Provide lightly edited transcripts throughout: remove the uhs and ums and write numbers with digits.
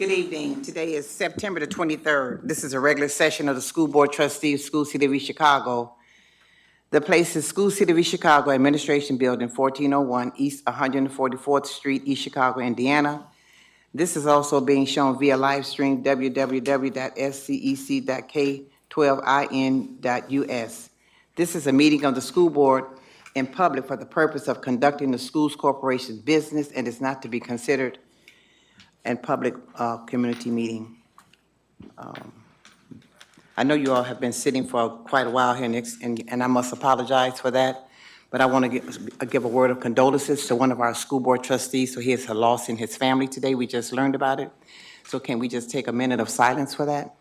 Good evening. Today is September the 23rd. This is a regular session of the School Board Trustees, School City of East Chicago. The place is School City of East Chicago Administration Building, 1401 East 144th Street, East Chicago, Indiana. This is also being shown via live stream www.scec.k12in.us. This is a meeting of the school board in public for the purpose of conducting the schools corporation's business and is not to be considered a public community meeting. I know you all have been sitting for quite a while here, and I must apologize for that, but I want to give a word of condolences to one of our school board trustees. So he has a loss in his family today. We just learned about it. So can we just take a minute of silence for that?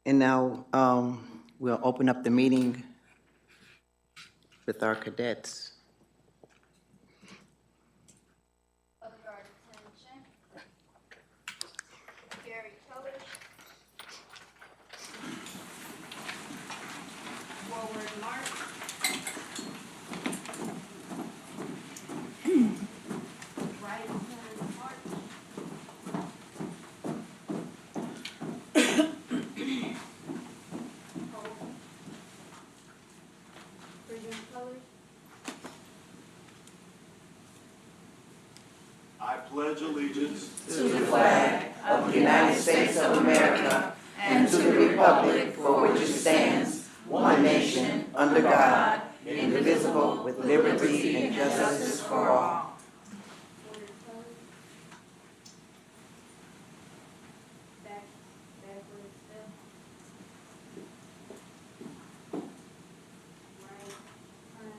And now we'll open up the meeting with our cadets. Forward march. Right hand march. Hold. Freedom colors. I pledge allegiance To the flag of the United States of America and to the republic for which it stands, one nation, under God, indivisible, with liberty and justice for all. Forward colors. Backward step. Right turn.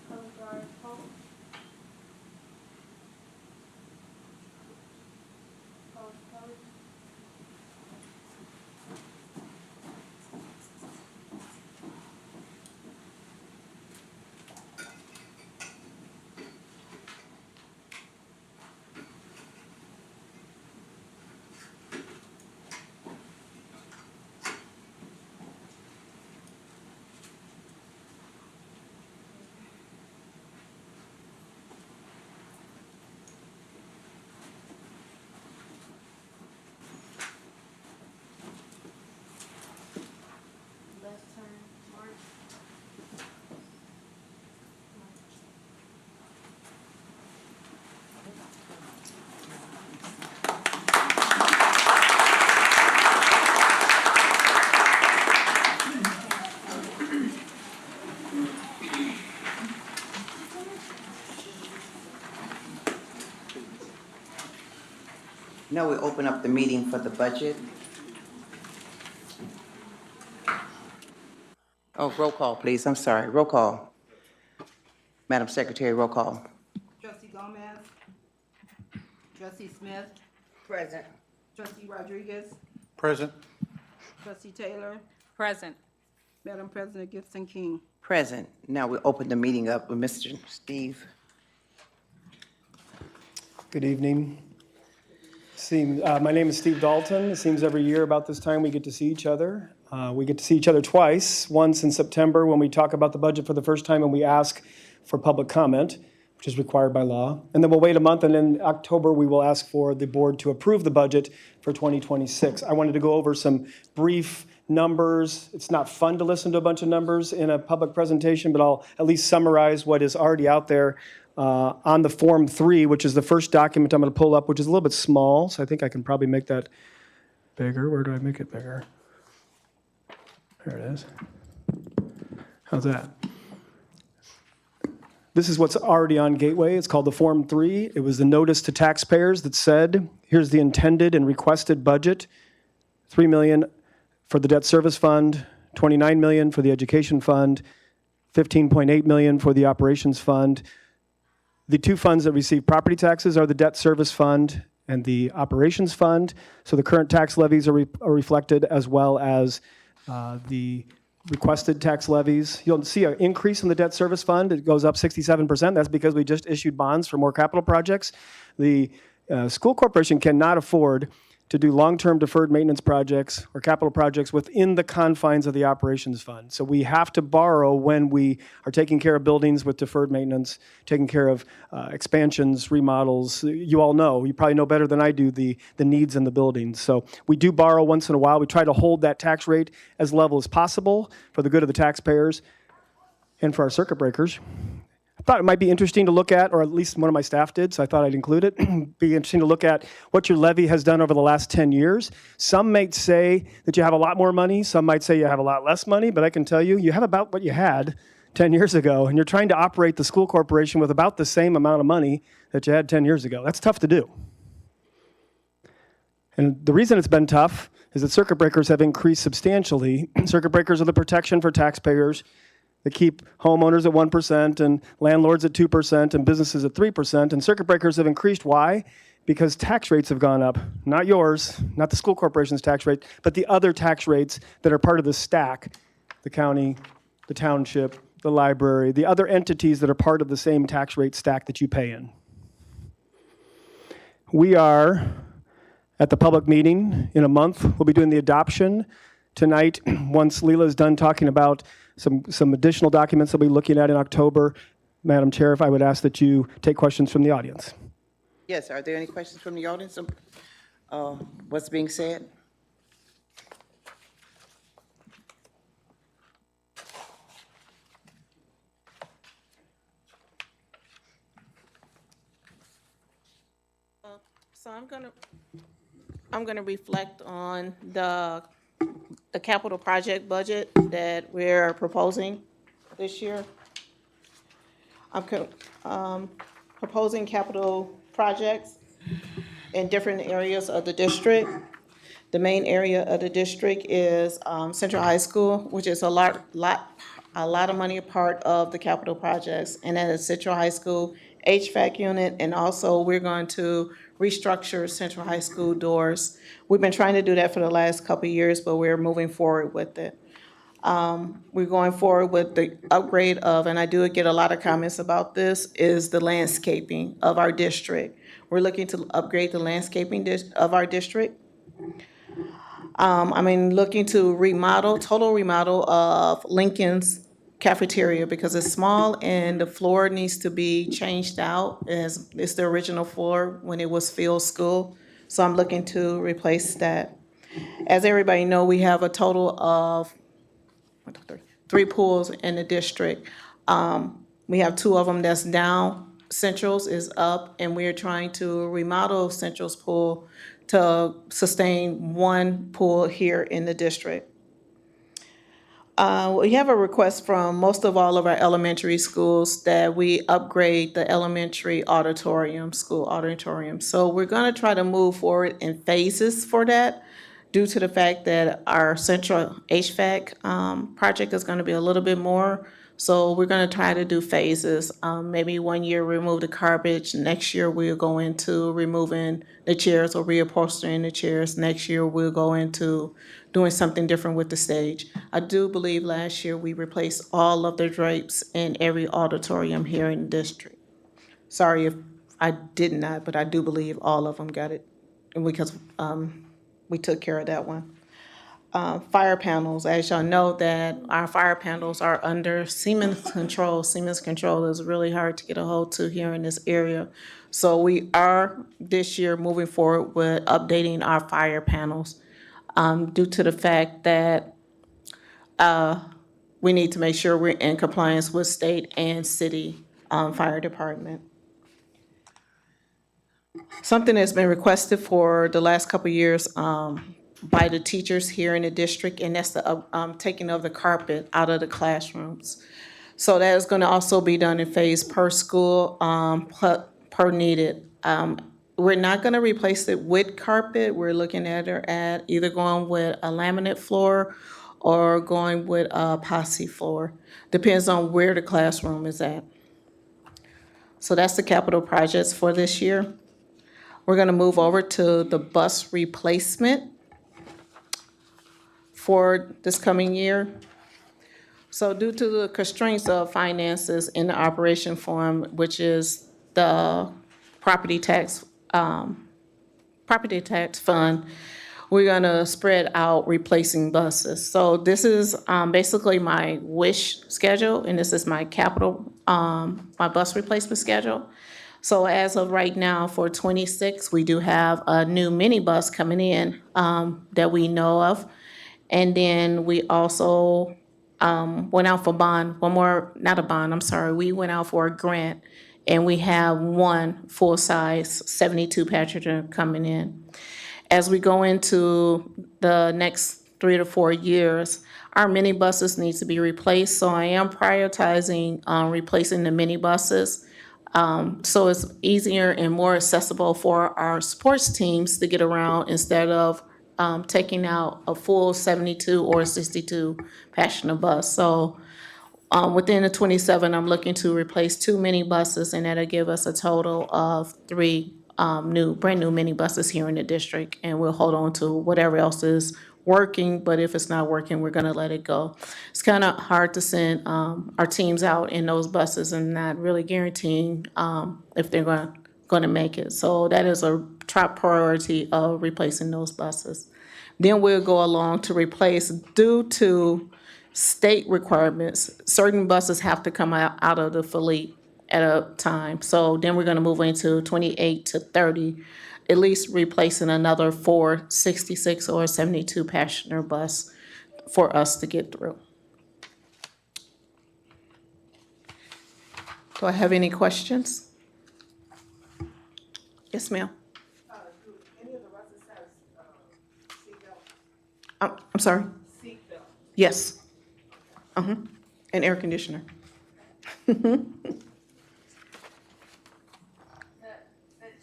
Color guard hold. Color colors. Left turn, march. March. Now we open up the meeting for the budget. Oh, roll call, please. I'm sorry. Roll call. Madam Secretary, roll call. Trustee Gomez. Trustee Smith. Present. Trustee Rodriguez. present. Trustee Taylor. Present. Madam President Gibson King. Present. Now we open the meeting up with Mr. Steve. Good evening. My name is Steve Dalton. It seems every year about this time we get to see each other. We get to see each other twice, once in September when we talk about the budget for the first time and we ask for public comment, which is required by law. And then we'll wait a month, and in October we will ask for the board to approve the budget for 2026. I wanted to go over some brief numbers. It's not fun to listen to a bunch of numbers in a public presentation, but I'll at least summarize what is already out there on the Form 3, which is the first document I'm going to pull up, which is a little bit small, so I think I can probably make that bigger. Where do I make it bigger? There it is. How's that? This is what's already on Gateway. It's called the Form 3. It was the notice to taxpayers that said, here's the intended and requested budget, $3 million for the debt service fund, $29 million for the education fund, $15.8 million for the operations fund. The two funds that receive property taxes are the debt service fund and the operations fund. So the current tax levies are reflected, as well as the requested tax levies. You'll see an increase in the debt service fund. It goes up 67%. That's because we just issued bonds for more capital projects. The school corporation cannot afford to do long-term deferred maintenance projects or capital projects within the confines of the operations fund. So we have to borrow when we are taking care of buildings with deferred maintenance, taking care of expansions, remodels. You all know, you probably know better than I do, the needs in the buildings. So we do borrow once in a while. We try to hold that tax rate as level as possible for the good of the taxpayers and for our circuit breakers. I thought it might be interesting to look at, or at least one of my staff did, so I thought I'd include it. Be interesting to look at what your levy has done over the last 10 years. Some might say that you have a lot more money. Some might say you have a lot less money, but I can tell you, you have about what you had 10 years ago, and you're trying to operate the school corporation with about the same amount of money that you had 10 years ago. That's tough to do. And the reason it's been tough is that circuit breakers have increased substantially. Circuit breakers are the protection for taxpayers. They keep homeowners at 1% and landlords at 2% and businesses at 3%. And circuit breakers have increased. Why? Because tax rates have gone up. Not yours, not the school corporation's tax rate, but the other tax rates that are part of the stack. The county, the township, the library, the other entities that are part of the same tax rate stack that you pay in. We are at the public meeting in a month. We'll be doing the adoption tonight. Once Leela is done talking about some additional documents that we'll be looking at in October, Madam Chair, if I would ask that you take questions from the audience. Yes, are there any questions from the audience? What's being said? So I'm gonna reflect on the capital project budget that we're proposing this year. I'm proposing capital projects in different areas of the district. The main area of the district is Central High School, which is a lot of money a part of the capital projects. And that is Central High School HVAC unit, and also we're going to restructure Central High School doors. We've been trying to do that for the last couple of years, but we're moving forward with it. We're going forward with the upgrade of, and I do get a lot of comments about this, is the landscaping of our district. We're looking to upgrade the landscaping of our district. Looking to total remodel of Lincoln's cafeteria because it's small and the floor needs to be changed out. It's the original floor when it was Field School, so I'm looking to replace that. As everybody know, we have a total of 3 pools in the district. We have 2 of them that's down. Central's is up, and we're trying to remodel Central's pool to sustain 1 pool here in the district. We have a request from most of all of our elementary schools that we upgrade the elementary school auditorium. So we're going to try to move forward in phases for that due to the fact that our central HVAC project is going to be a little bit more. So we're going to try to do phases. Maybe 1 year remove the garbage. Next year we'll go into removing the chairs or reupholstering the chairs. Next year we'll go into doing something different with the stage. I do believe last year we replaced all of the drapes in every auditorium here in the district. Sorry if I did not, but I do believe all of them got it because we took care of that one. Fire panels, as y'all know that our fire panels are under Siemens control. Siemens control is really hard to get a hold to here in this area. So we are this year moving forward with updating our fire panels due to the fact that we need to make sure we're in compliance with state and city fire department. Something that's been requested for the last couple of years by the teachers here in the district, and that's the taking of the carpet out of the classrooms. So that is going to also be done in phase per school, per needed. We're not going to replace it with carpet. We're looking at either going with a laminate floor or going with a epoxy floor. Depends on where the classroom is at. So that's the capital projects for this year. We're going to move over to the bus replacement for this coming year. So due to the constraints of finances in the operation fund, which is the property tax fund, we're gonna spread out replacing buses. So this is basically my wish schedule, and this is my capital, my bus replacement schedule. So as of right now, for 26, we do have a new minibus coming in that we know of. And then we also went out for we went out for a grant, and we have one full-size 72 passenger coming in. As we go into the next 3 to 4 years, our minibuses need to be replaced, so I am prioritizing replacing the minibuses. So it's easier and more accessible for our sports teams to get around instead of taking out a full 72 or 62 passenger bus. So within the 27, I'm looking to replace 2 minibuses, and that'll give us a total of 3 brand new minibuses here in the district. And we'll hold on to whatever else is working, but if it's not working, we're gonna let it go. It's kind of hard to send our teams out in those buses and not really guaranteeing if they're gonna make it. So that is a top priority of replacing those buses. Then we'll go along to replace, due to state requirements, certain buses have to come out of the fleet at a time. So then we're gonna move into 28 to 30, at least replacing another 4 66 or 72 passenger bus for us to get through. Do I have any questions? Yes, ma'am. I'm sorry? Yes. An air conditioner. The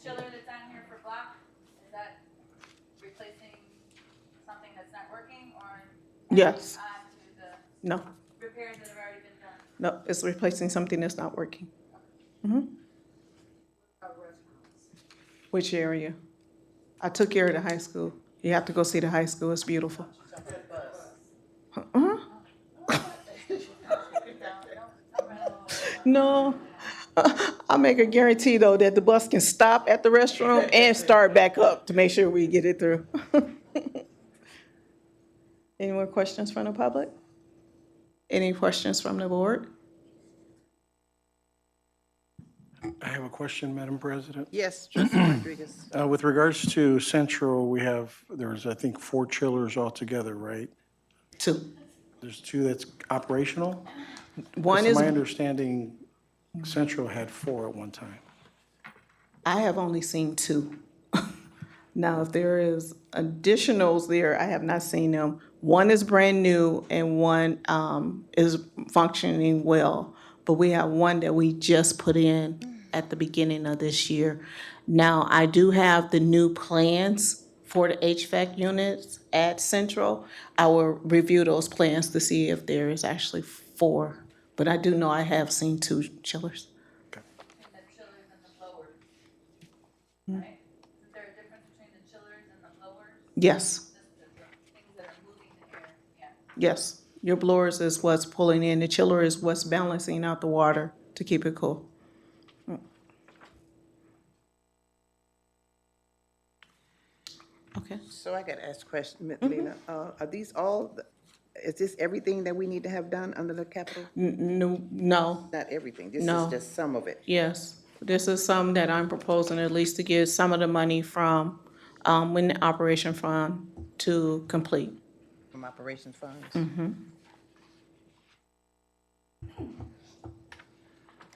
chiller that's on here for block, is that replacing something that's not working, or? Yes. On to the No, repairs that have already been done? no, it's replacing something that's not working. Which area? I took care of the high school. You have to go see the high school, it's beautiful. No, I'll make a guarantee though that the bus can stop at the restroom and start back up to make sure we get it through. Any more questions from the public? Any questions from the board? I have a question, Madam President. Yes, Trustee Rodriguez. With regards to Central, there's, I think, 4 chillers altogether, right? 2. There's 2 that's operational? One It's is, my understanding Central had 4 at one time. I have only seen 2. Now, if there is additionals there, I have not seen them. One is brand new and one is functioning well. But we have one that we just put in at the beginning of this year. Now, I do have the new plans for the HVAC units at Central. I will review those plans to see if there is actually 4. But I do know I have seen 2 chillers. And the chillers and the blowers, right? Is there a difference between the chillers and the blowers? Yes, Just the things that are moving the air, yeah. yes. Your blowers is what's pulling in. The chiller is what's balancing out the water to keep it cool. Okay. So I got to ask a question, Ms. Lena. Are these all, is this everything that we need to have done under the capital? No, Not everything, this No. is just some of it. yes. This is some that I'm proposing at least to get some of the money from, when the operation fund to complete. From operations funds?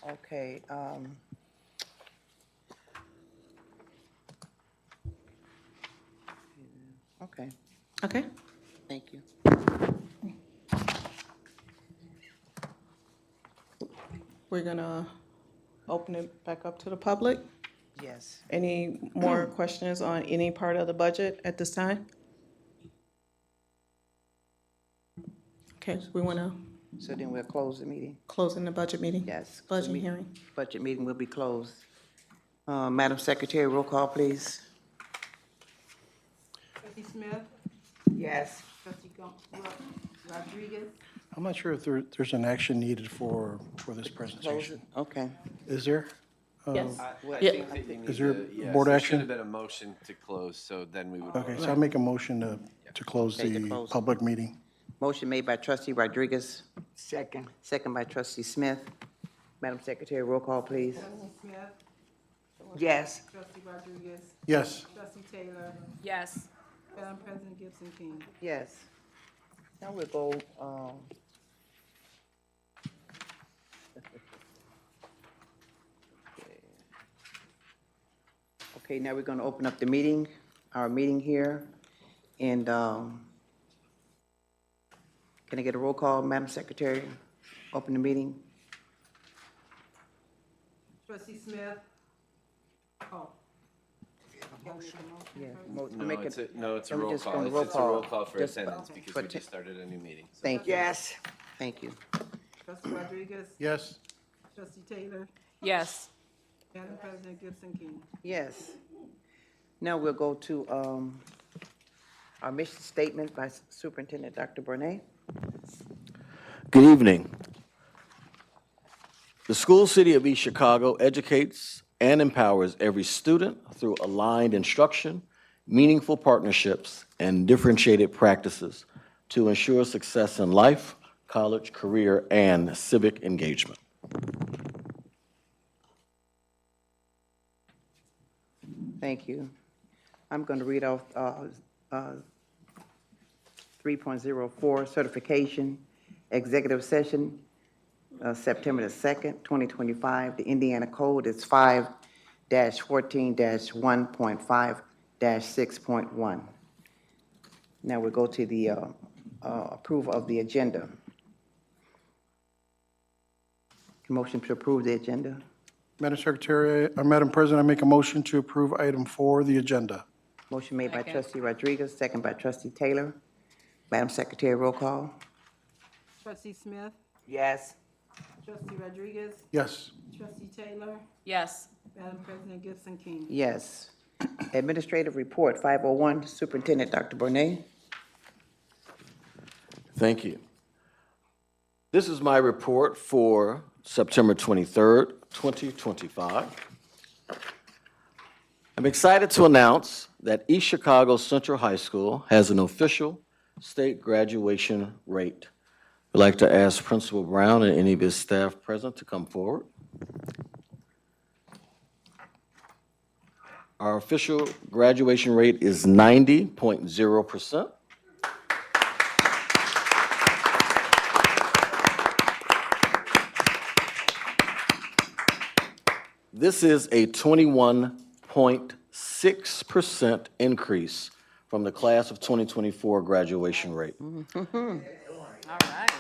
Okay, okay, Okay? thank you. We're gonna open it back up to the public. Yes. Any more questions on any part of the budget at this time? Okay, we wanna So then we'll close the meeting? close in the budget meeting? Yes. Budget hearing. Budget meeting will be closed. Madam Secretary, roll call, please. Trustee Smith, Yes. trustee Rodriguez, I'm not sure if there's an action needed for this Close it, presentation. okay. Is there? Yes. I Yeah. think that you need Is there to, yes, board there action? should have been a motion to close, so then we would. Okay, so I'll make a motion to close Okay, to the close. public meeting. Motion made by trustee Rodriguez, Second. second by trustee Smith. Madam Secretary, roll call, please. Trustee Smith, Yes. trustee Rodriguez, Yes. trustee Taylor, Yes. Madam President Gibson King. Yes. Now we'll go, okay, now we're gonna open up the meeting, our meeting here, and, can I get a roll call, Madam Secretary? Open the meeting? Trustee Smith. Oh. Gotta make a motion Yeah. first. No, it's a, no, it's a Then we're roll just call. gonna It's roll it's a roll call. call for Just- attendance because for we just started a new meeting. So Thank you, Yes. thank you. Trustee Rodriguez, Yes. trustee Taylor, Yes. Madam President Gibson King. Yes. Now we'll go to, our mission statement by Superintendent Dr. Burnett. Good evening. The School City of East Chicago educates and empowers every student through aligned instruction, meaningful partnerships, and differentiated practices to ensure success in life, college, career, and civic engagement. Thank you. I'm going to read off 3.04 certification, executive session, September the 2nd, 2025. The Indiana code is 5-14-1.5-6.1. Now we'll go to the approval of the agenda. Motion to approve the agenda. Madam Secretary, Madam President, I make a motion to approve item 4, the agenda. Motion made by Second. trustee Rodriguez, second by trustee Taylor. Madam Secretary, roll call. Trustee Smith, Yes. trustee Rodriguez, Yes. trustee Taylor, Yes. Madam President Gibson King. Yes. Administrative report, 501, Superintendent Dr. Burnett. Thank you. This is my report for September 23rd, 2025. I'm excited to announce that East Chicago Central High School has an official state graduation rate. I'd like to ask Principal Brown and any of his staff present to come forward. Our official graduation rate is 90.0%. This is a 21.6% increase from the class of 2024 graduation rate. All right.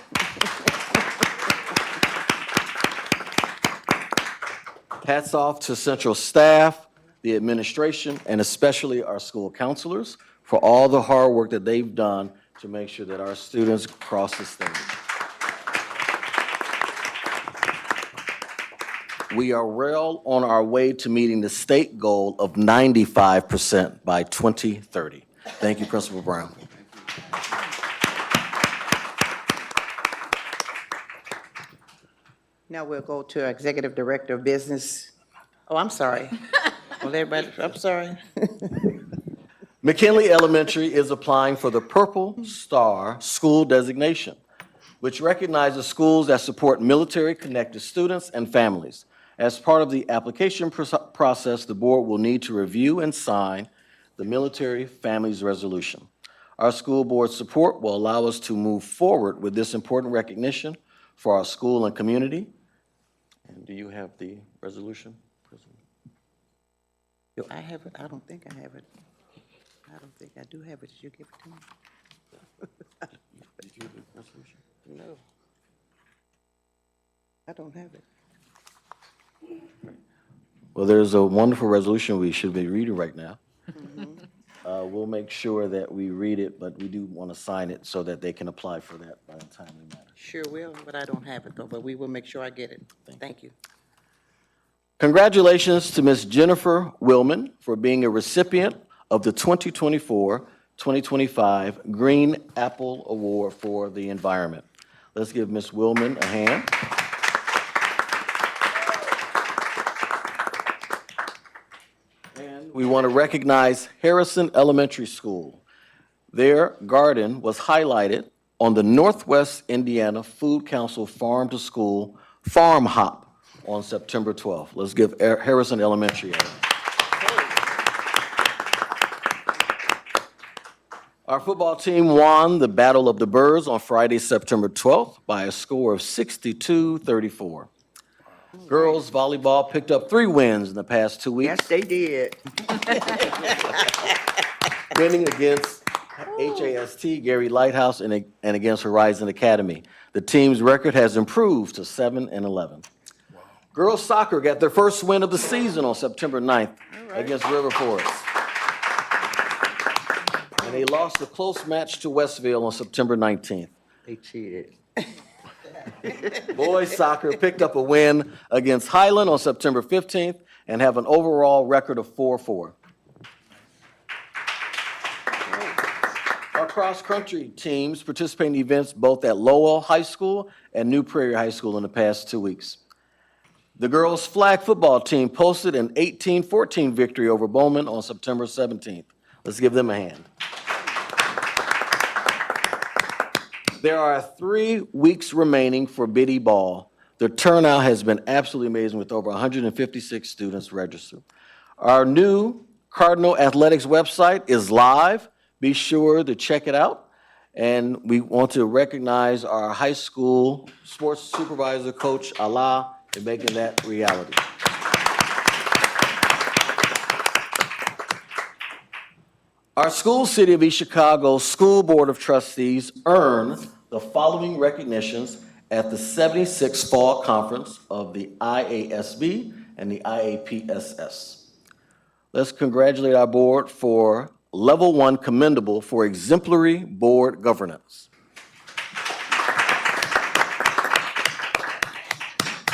Hats off to central staff, the administration, and especially our school counselors for all the hard work that they've done to make sure that our students cross the stage. We are well on our way to meeting the state goal of 95% by 2030. Thank you, Principal Brown. Now we'll go to Executive Director of Business. Oh, I'm sorry. Well, everybody, I'm sorry. McKinley Elementary is applying for the Purple Star School designation, which recognizes schools that support military-connected students and families. As part of the application process, the board will need to review and sign the Military Families Resolution. Our school board support will allow us to move forward with this important recognition for our school and community. And do you have the resolution? Do I have it? I don't think I have it. I don't think I do have it. Did you give it to me? Did you have the resolution? No. I don't have it. Well, there's a wonderful resolution we should be reading right now. We'll make sure that we read it, but we do want to sign it so that they can apply for that by a timely manner. Sure will, but I don't have it though, but we will make sure I get it. Thank you. Congratulations to Ms. Jennifer Willman for being a recipient of the 2024-2025 Green Apple Award for the Environment. Let's give Ms. Willman a hand. And we want to recognize Harrison Elementary School. Their garden was highlighted on the Northwest Indiana Food Council Farm to School Farm Hop on September 12th. Let's give Harrison Elementary a hand. Our football team won the Battle of the Birds on Friday, September 12th by a score of 62-34. Girls volleyball picked up 3 wins in the past 2 weeks. Yes, they did. Winning against HAST, Gary Lighthouse, and against Horizon Academy. The team's record has improved to 7-11. Girls soccer got their first win of the season on September 9th against River Forest. And they lost a close match to Westville on September 19th. They cheated. Boys soccer picked up a win against Highland on September 15th and have an overall record of 4-4. Our cross-country teams participate in events both at Lowell High School and New Prairie High School in the past 2 weeks. The girls' flag football team posted an 18-14 victory over Bowman on September 17th. Let's give them a hand. There are 3 weeks remaining for Biddy Ball. The turnout has been absolutely amazing with over 156 students registered. Our new Cardinal Athletics website is live. Be sure to check it out. And we want to recognize our high school sports supervisor, Coach Allah, in making that reality. Our school, City of East Chicago School Board of Trustees earned the following recognitions at the 76th Fall Conference of the IASB and the IAPSS. Let's congratulate our board for Level 1 Commendable for exemplary board governance.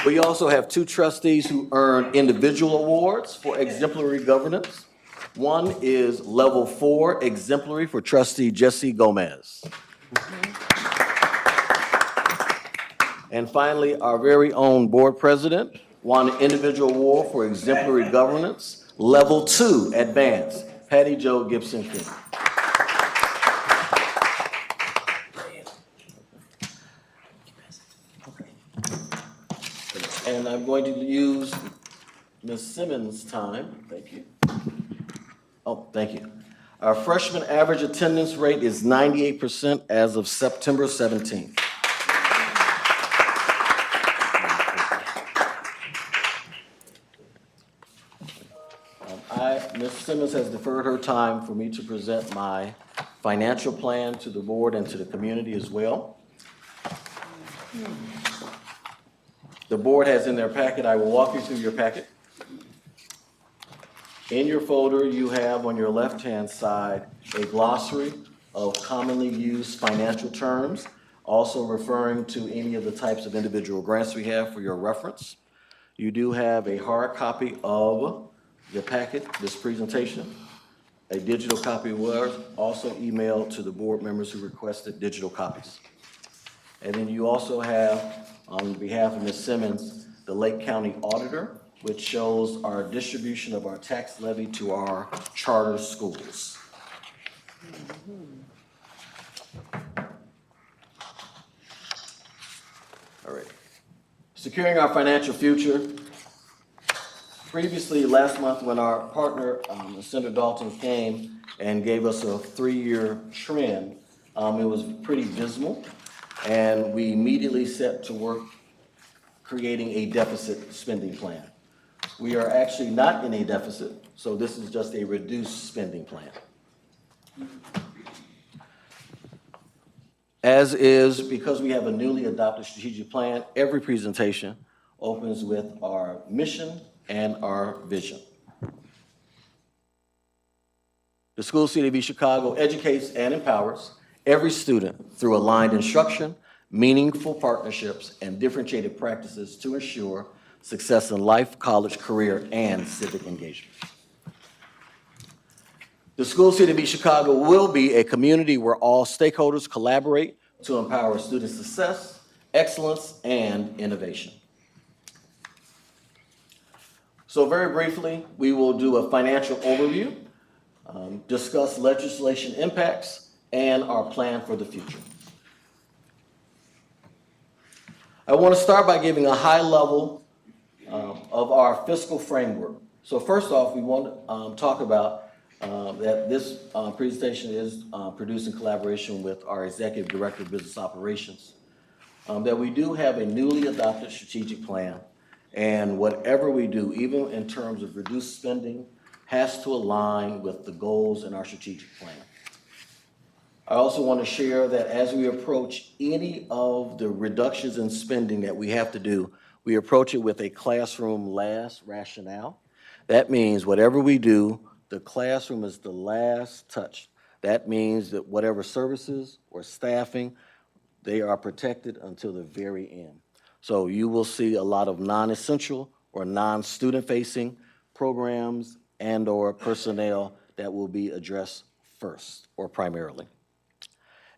We also have 2 trustees who earned individual awards for exemplary governance. One is Level 4 Exemplary for Trustee Jesse Gomez. And finally, our very own board president won an individual award for exemplary governance, Level 2 Advanced, Patty Jo Gibson King. And I'm going to use Ms. Simmons' time. Thank you. Oh, thank you. Our freshman average attendance rate is 98% as of September 17th. Ms. Simmons has deferred her time for me to present my financial plan to the board and to the community as well. The board has in their packet, I will walk you through your packet. In your folder, you have on your left-hand side a glossary of commonly used financial terms, also referring to any of the types of individual grants we have for your reference. You do have a hard copy of the packet, this presentation. A digital copy was also emailed to the board members who requested digital copies. And then you also have, on behalf of Ms. Simmons, the Lake County Auditor, which shows our distribution of our tax levy to our charter schools. All right. Securing our financial future. Previously, last month, when our partner, Senator Dalton, came and gave us a 3-year trend, it was pretty dismal, and we immediately set to work creating a deficit spending plan. We are actually not in a deficit, so this is just a reduced spending plan. As is, because we have a newly adopted strategic plan, every presentation opens with our mission and our vision. The School City of East Chicago educates and empowers every student through aligned instruction, meaningful partnerships, and differentiated practices to ensure success in life, college, career, and civic engagement. The School City of East Chicago will be a community where all stakeholders collaborate to empower student success excellence, and innovation. So very briefly, we will do a financial overview, discuss legislation impacts, and our plan for the future. I want to start by giving a high level of our fiscal framework. So first off, we want to talk about that this presentation is produced in collaboration with our Executive Director of Business Operations, that we do have a newly adopted strategic plan, and whatever we do, even in terms of reduced spending, has to align with the goals in our strategic plan. I also want to share that as we approach any of the reductions in spending that we have to do, we approach it with a classroom last rationale. That means whatever we do, the classroom is the last touch. That means that whatever services or staffing, they are protected until the very end. So you will see a lot of non-essential or non-student facing programs and or personnel that will be addressed first or primarily.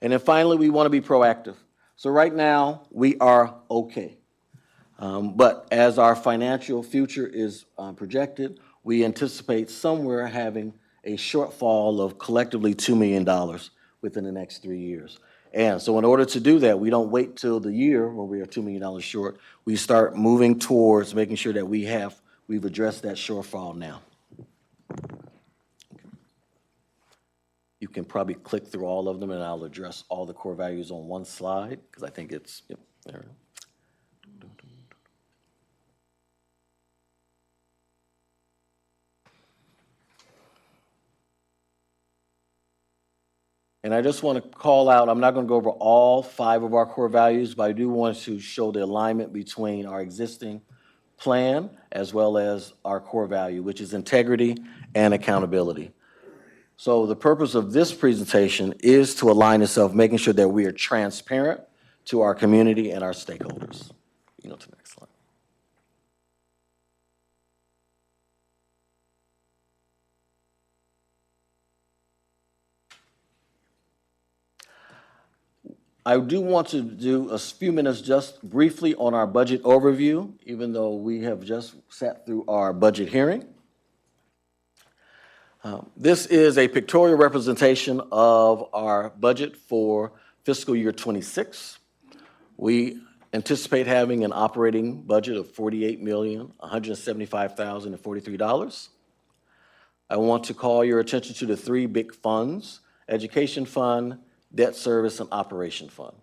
And then finally, we want to be proactive. So right now, we are okay. But as our financial future is projected, we anticipate somewhere having a shortfall of collectively $2 million within the next 3 years. And so in order to do that, we don't wait till the year where we are $2 million short. We start moving towards making sure that we've addressed that shortfall now. You can probably click through all of them and I'll address all the core values on one slide because I think it's, yep, there. And I just want to call out, I'm not going to go over all 5 of our core values, but I do want to show the alignment between our existing plan as well as our core value, which is integrity and accountability. So the purpose of this presentation is to align itself, making sure that we are transparent to our community and our stakeholders. To the next slide. I do want to do a few minutes just briefly on our budget overview, even though we have just sat through our budget hearing. This is a pictorial representation of our budget for fiscal year 26. We anticipate having an operating budget of $48,175,043. I want to call your attention to the 3 big funds: education fund, debt service, and operation fund.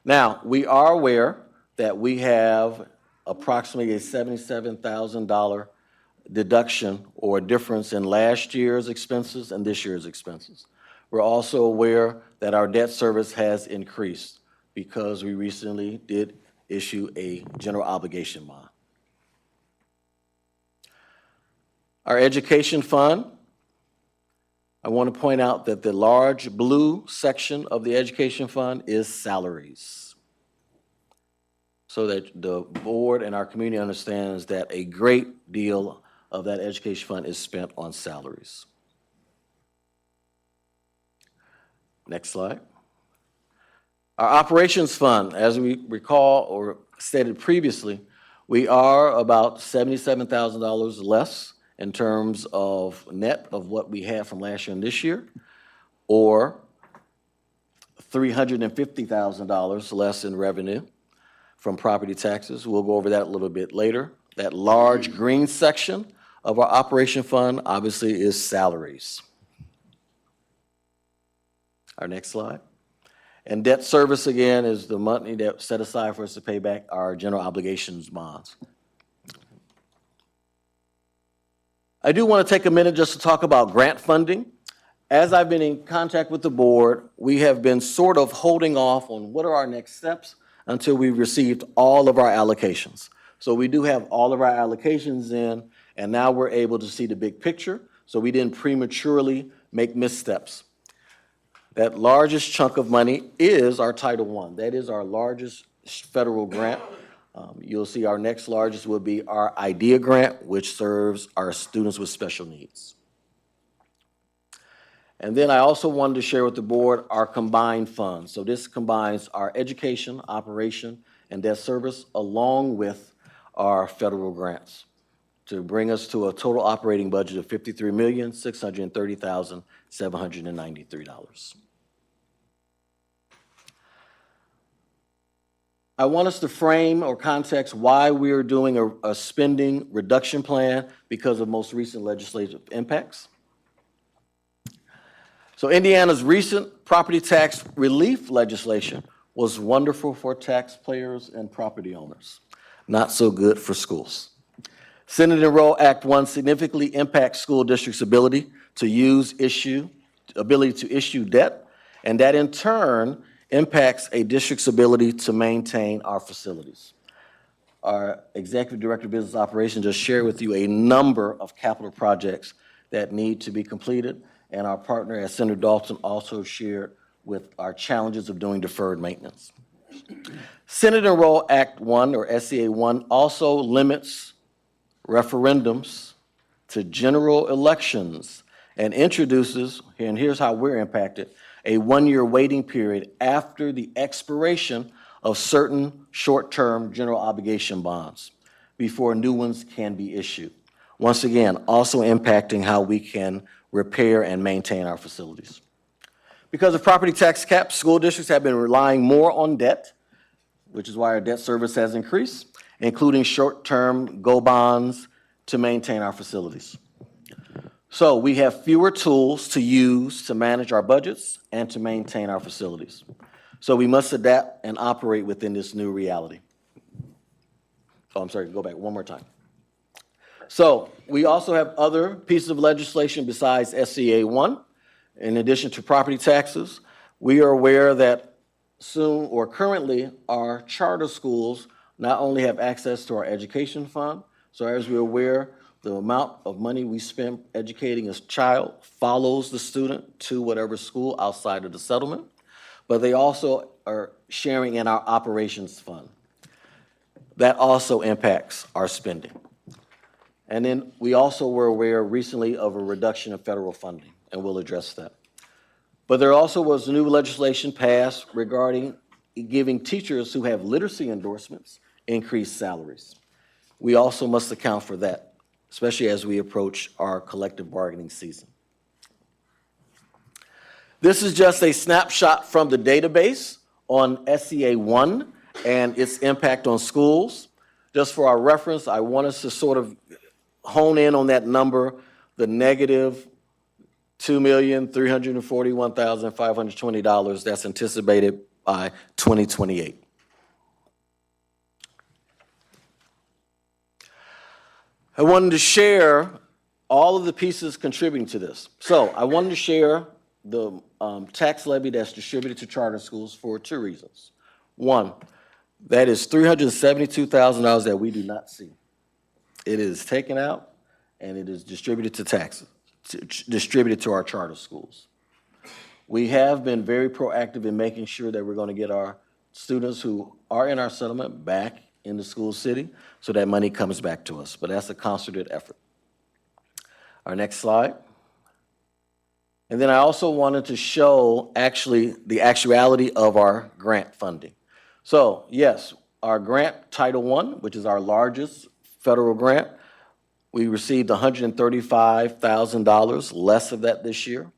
Now, we are aware that we have approximately a $77,000 deduction or difference in last year's expenses and this year's expenses. We're also aware that our debt service has increased because we recently did issue a general obligation bond. Our education fund, I want to point out that the large blue section of the education fund is salaries, so that the board and our community understands that a great deal of that education fund is spent on salaries. Next slide. Our operations fund, as we recall or stated previously, we are about $77,000 less in terms of net of what we had from last year and this year, or $350,000 less in revenue from property taxes. We'll go over that a little bit later. That large green section of our operation fund obviously is salaries. Our next slide. And debt service, again, is the money that's set aside for us to pay back our general obligations bonds. I do want to take a minute just to talk about grant funding. As I've been in contact with the board, we have been sort of holding off on what are our next steps until we've received all of our allocations. So we do have all of our allocations in, and now we're able to see the big picture, so we didn't prematurely make missteps. That largest chunk of money is our Title I. That is our largest federal grant. You'll see our next largest will be our IDEA grant, which serves our students with special needs. And then I also wanted to share with the board our combined funds. So this combines our education, operation, and debt service along with our federal grants to bring us to a total operating budget of $53,630,793. I want us to frame or context why we are doing a spending reduction plan because of most recent legislative impacts. So Indiana's recent property tax relief legislation was wonderful for taxpayers and property owners, not so good for schools. Senate Enroll Act 1 significantly impacts school districts' ability to issue debt, and that in turn impacts a district's ability to maintain our facilities. Our Executive Director of Business Operations just shared with you a number of capital projects that need to be completed, and our partner at Senator Dalton also shared with our challenges of doing deferred maintenance. Senate Enroll Act 1, or SCA 1, also limits referendums to general elections and introduces, and here's how we're impacted, a one-year waiting period after the expiration of certain short-term general obligation bonds before new ones can be issued. Once again, also impacting how we can repair and maintain our facilities. Because of property tax caps, school districts have been relying more on debt, which is why our debt service has increased, including short-term GO bonds to maintain our facilities. So we have fewer tools to use to manage our budgets and to maintain our facilities. So we must adapt and operate within this new reality. Oh, I'm sorry, go back one more time. So we also have other pieces of legislation besides SCA 1. In addition to property taxes, we are aware that soon or currently our charter schools not only have access to our education fund, so as we're aware, the amount of money we spend educating a child follows the student to whatever school outside of the settlement, but they also are sharing in our operations fund. That also impacts our spending. And then we also were aware recently of a reduction of federal funding, and we'll address that. But there also was new legislation passed regarding giving teachers who have literacy endorsements increased salaries. We also must account for that, especially as we approach our collective bargaining season. This is just a snapshot from the database on SCA 1 and its impact on schools. Just for our reference, I want us to sort of hone in on that number, the negative $2,341,520 that's anticipated by 2028. I wanted to share all of the pieces contributing to this. So I wanted to share the tax levy that's distributed to charter schools for two reasons. One, that is $372,000 that we do not see. It is taken out and it is distributed to taxes, distributed to our charter schools. We have been very proactive in making sure that we're going to get our students who are in our settlement back in the school city so that money comes back to us, but that's a concerted effort. Our next slide. And then I also wanted to show actually the actuality of our grant funding. So yes, our grant Title I, which is our largest federal grant, we received $135,000, less of that this year.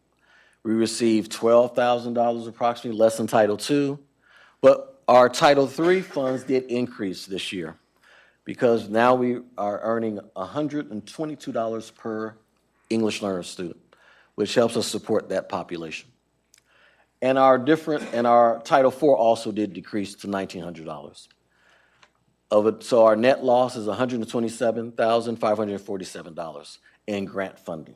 We received $12,000 approximately, less than Title II. But our Title III funds did increase this year because now we are earning $122 per English learner student, which helps us support that population. And our Title IV also did decrease to $1,900. So our net loss is $127,547 in grant funding.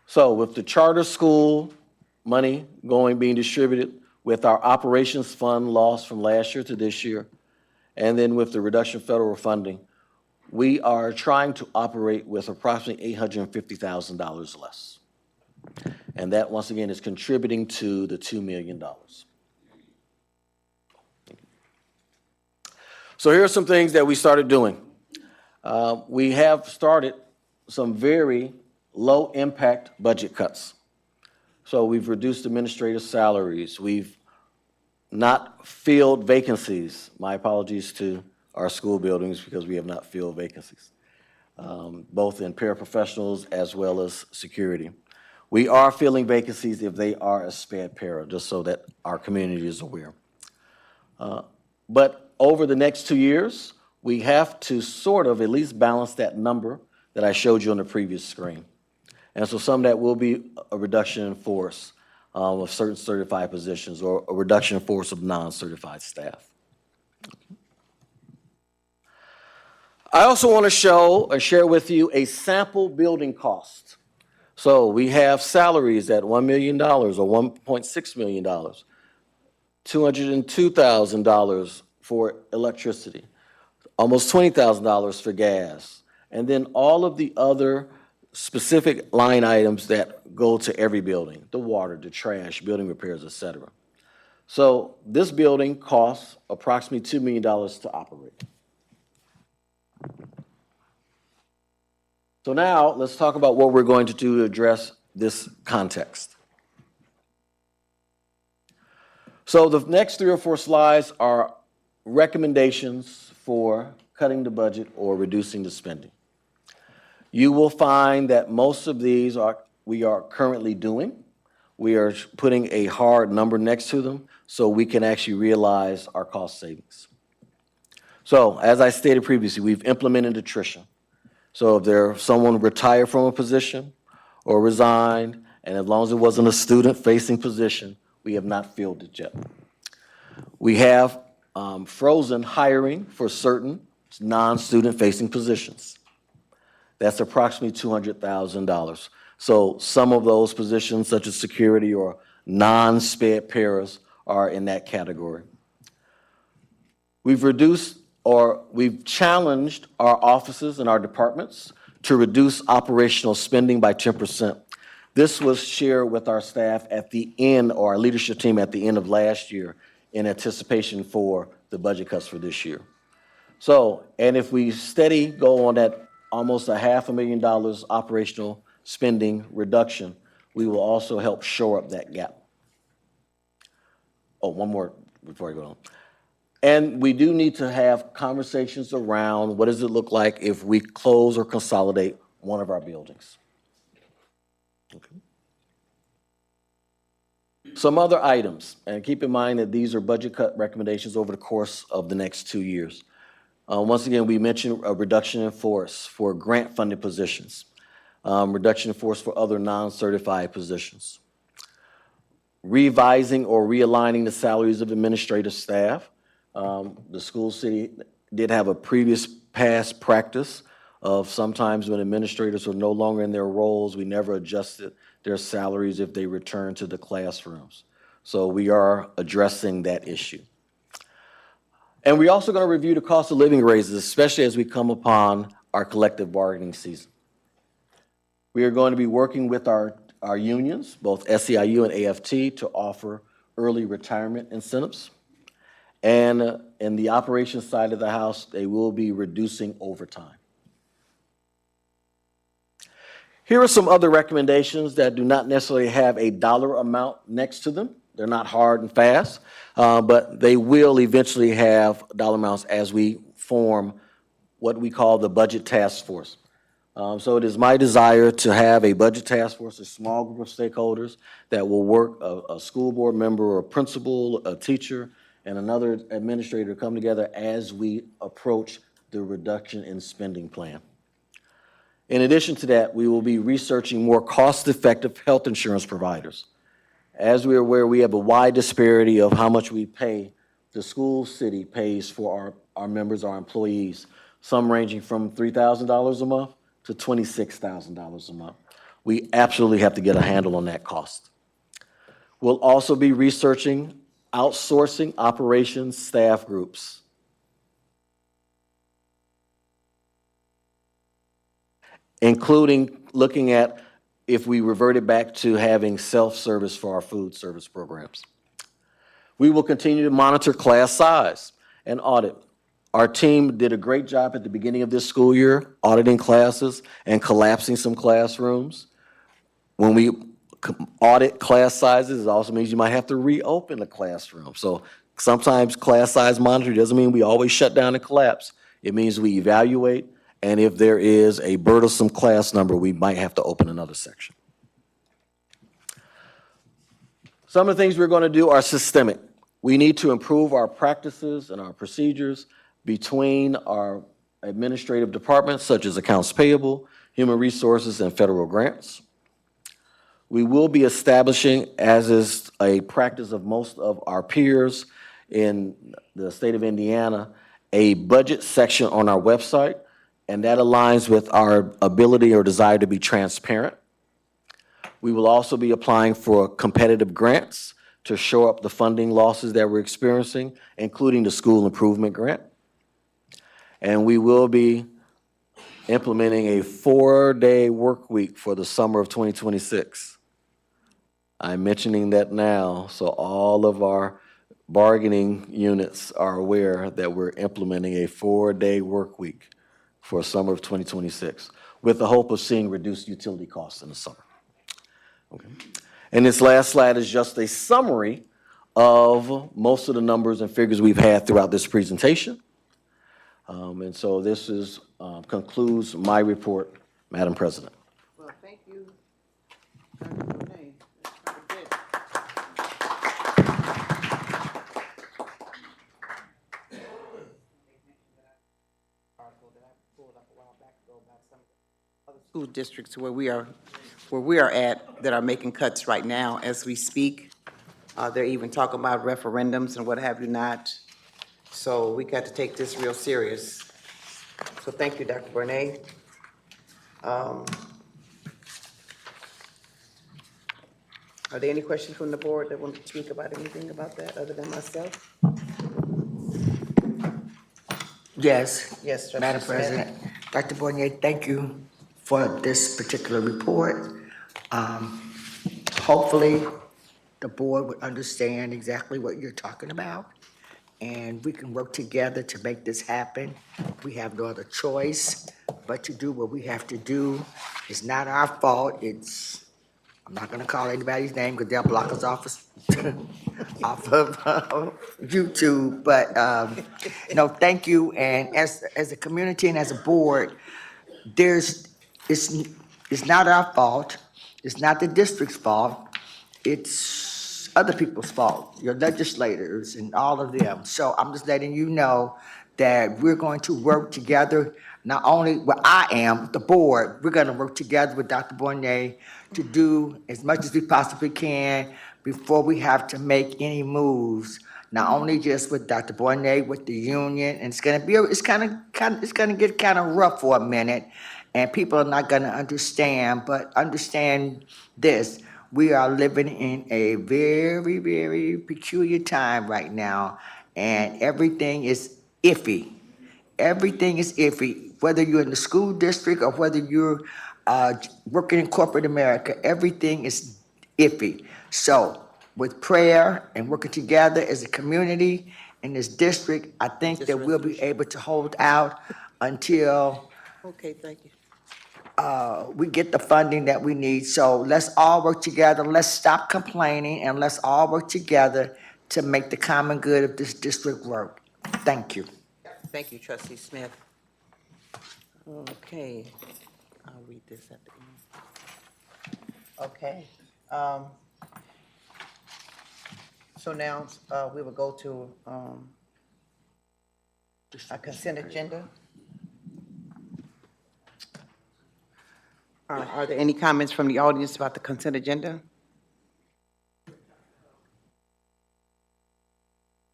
So with the charter school money being distributed, with our operations fund loss from last year to this year, and then with the reduction of federal funding, we are trying to operate with approximately $850,000 less. And that, once again, is contributing to the $2 million. So here are some things that we started doing. We have started some very low-impact budget cuts. So we've reduced administrative salaries. We've not filled vacancies. My apologies to our school buildings because we have not filled vacancies, both in paraprofessionals as well as security. We are filling vacancies if they are a sped para, just so that our community is aware. But over the next 2 years, we have to sort of at least balance that number that I showed you on the previous screen. And so some of that will be a reduction in force of certain certified positions or a reduction in force of non-certified staff. I also want to show or share with you a sample building cost. So we have salaries at $1 million or $1.6 million, $202,000 for electricity, almost $20,000 for gas, and then all of the other specific line items that go to every building, the water, the trash, building repairs, et cetera. So this building costs approximately $2 million to operate. So now let's talk about what we're going to do to address this context. So the next 3 or 4 slides are recommendations for cutting the budget or reducing the spending. You will find that most of these we are currently doing. We are putting a hard number next to them so we can actually realize our cost savings. So as I stated previously, we've implemented attrition. So if someone retired from a position or resigned, and as long as it wasn't a student-facing position, we have not filled it yet. We have frozen hiring for certain non-student-facing positions. That's approximately $200,000. So some of those positions, such as security or non-sped paras, are in that category. We've reduced or we've challenged our offices and our departments to reduce operational spending by 10%. This was shared with our staff at the end, or our leadership team at the end of last year, in anticipation for the budget cuts for this year. So, and if we steady go on that almost $500,000 operational spending reduction, we will also help shore up that gap. Oh, one more before I go on. And we do need to have conversations around what does it look like if we close or consolidate one of our buildings. Okay. Some other items, and keep in mind that these are budget cut recommendations over the course of the next 2 years. Once again, we mentioned a reduction in force for grant-funded positions, reduction in force for other non-certified positions, revising or realigning the salaries of administrative staff. The school city did have a previous past practice of sometimes when administrators were no longer in their roles, we never adjusted their salaries if they returned to the classrooms. So we are addressing that issue. And we're also going to review the cost of living raises, especially as we come upon our collective bargaining season. We are going to be working with our unions, both SEIU and AFT, to offer early retirement incentives. And in the operations side of the house, they will be reducing overtime. Here are some other recommendations that do not necessarily have a dollar amount next to them. They're not hard and fast, but they will eventually have dollar amounts as we form what we call the budget task force. So it is my desire to have a budget task force, a small group of stakeholders that will work, a school board member or a principal, a teacher, and another administrator come together as we approach the reduction in spending plan. In addition to that, we will be researching more cost-effective health insurance providers. As we are aware, we have a wide disparity of how much we pay, the school city pays for our members, our employees, some ranging from $3,000 a month to $26,000 a month. We absolutely have to get a handle on that cost. We'll also be researching outsourcing operations staff groups. Including looking at if we reverted back to having self-service for our food service programs. We will continue to monitor class size and audit Our team did a great job at the beginning of this school year, auditing classes and collapsing some classrooms. When we audit class sizes, it also means you might have to reopen a classroom. So sometimes class size monitoring doesn't mean we always shut down and collapse. It means we evaluate, and if there is a burdensome class number, we might have to open another section. Some of the things we're going to do are systemic. We need to improve our practices and our procedures between our administrative departments, such as accounts payable, human resources, and federal grants. We will be establishing, as is a practice of most of our peers in the state of Indiana, a budget section on our website, and that aligns with our ability or desire to be transparent. We will also be applying for competitive grants to shore up the funding losses that we're experiencing, including the school improvement grant. And we will be implementing a 4-day work week for the summer of 2026. I'm mentioning that now, so all of our bargaining units are aware that we're implementing a 4-day work week for summer of 2026, with the hope of seeing reduced utility costs in the summer. Okay. And this last slide is just a summary of most of the numbers and figures we've had throughout this presentation. And so this is, concludes my report, Madam President. Well, thank you, Dr. Bonet. That's very good. School districts where we are at that are making cuts right now as we speak. They're even talking about referendums and what have you not. So we got to take this real serious. So thank you, Dr. Bonet. Are there any questions from the board that want to speak about anything about that other than myself? Yes. Yes, Trustee Madam Smith. President, Dr. Bournier, thank you for this particular report. Hopefully, the board would understand exactly what you're talking about, and we can work together to make this happen. We have no other choice but to do what we have to do. It's not our fault. I'm not gonna call anybody's name because they'll block us off of YouTube, but, thank you. And as a community and as a board, it's not our fault. It's not the district's fault. It's other people's fault, your legislators and all of them. So I'm just letting you know that we're going to work together, not only, the board, we're gonna work together with Dr. Bournier to do as much as we possibly can before we have to make any moves, not only just with Dr. Bournier, with the union, and it's gonna get kind of rough for a minute, and people are not gonna understand, but understand this. We are living in a very, very peculiar time right now, and everything is iffy. Everything is iffy, whether you're in the school district or whether you're working in corporate America, everything is iffy. So with prayer and working together as a community in this district, I think that we'll be able to hold out until Okay, thank you. we get the funding that we need. So let's all work together. Let's stop complaining and let's all work together to make the common good of this district work. Thank you. Thank you, Trustee Smith. Okay, I'll read this at the end. Okay. So now, we will go to, our consent agenda. Are there any comments from the audience about the consent agenda?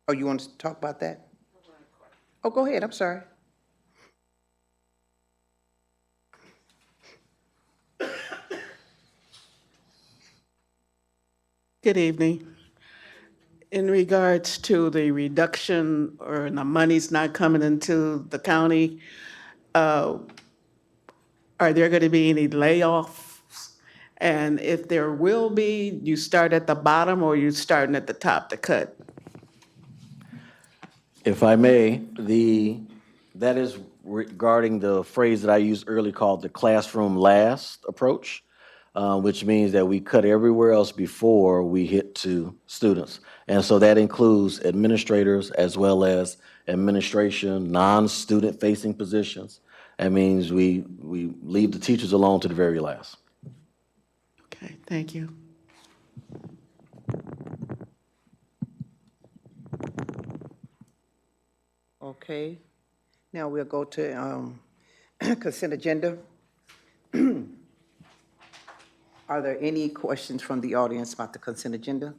Oh, you want to talk about that? Oh, go ahead, I'm sorry. Good evening. In regards to the reduction or the money's not coming into the county, are there going to be any layoffs? And if there will be, you start at the bottom or you starting at the top to cut? If I may, that is regarding the phrase that I used earlier called the classroom last approach, which means that we cut everywhere else before we hit to students. And so that includes administrators as well as administration, non-student facing positions. That means we leave the teachers alone to the very last. Okay, thank you. Okay, now we'll go to consent agenda. Are there any questions from the audience about the consent agenda?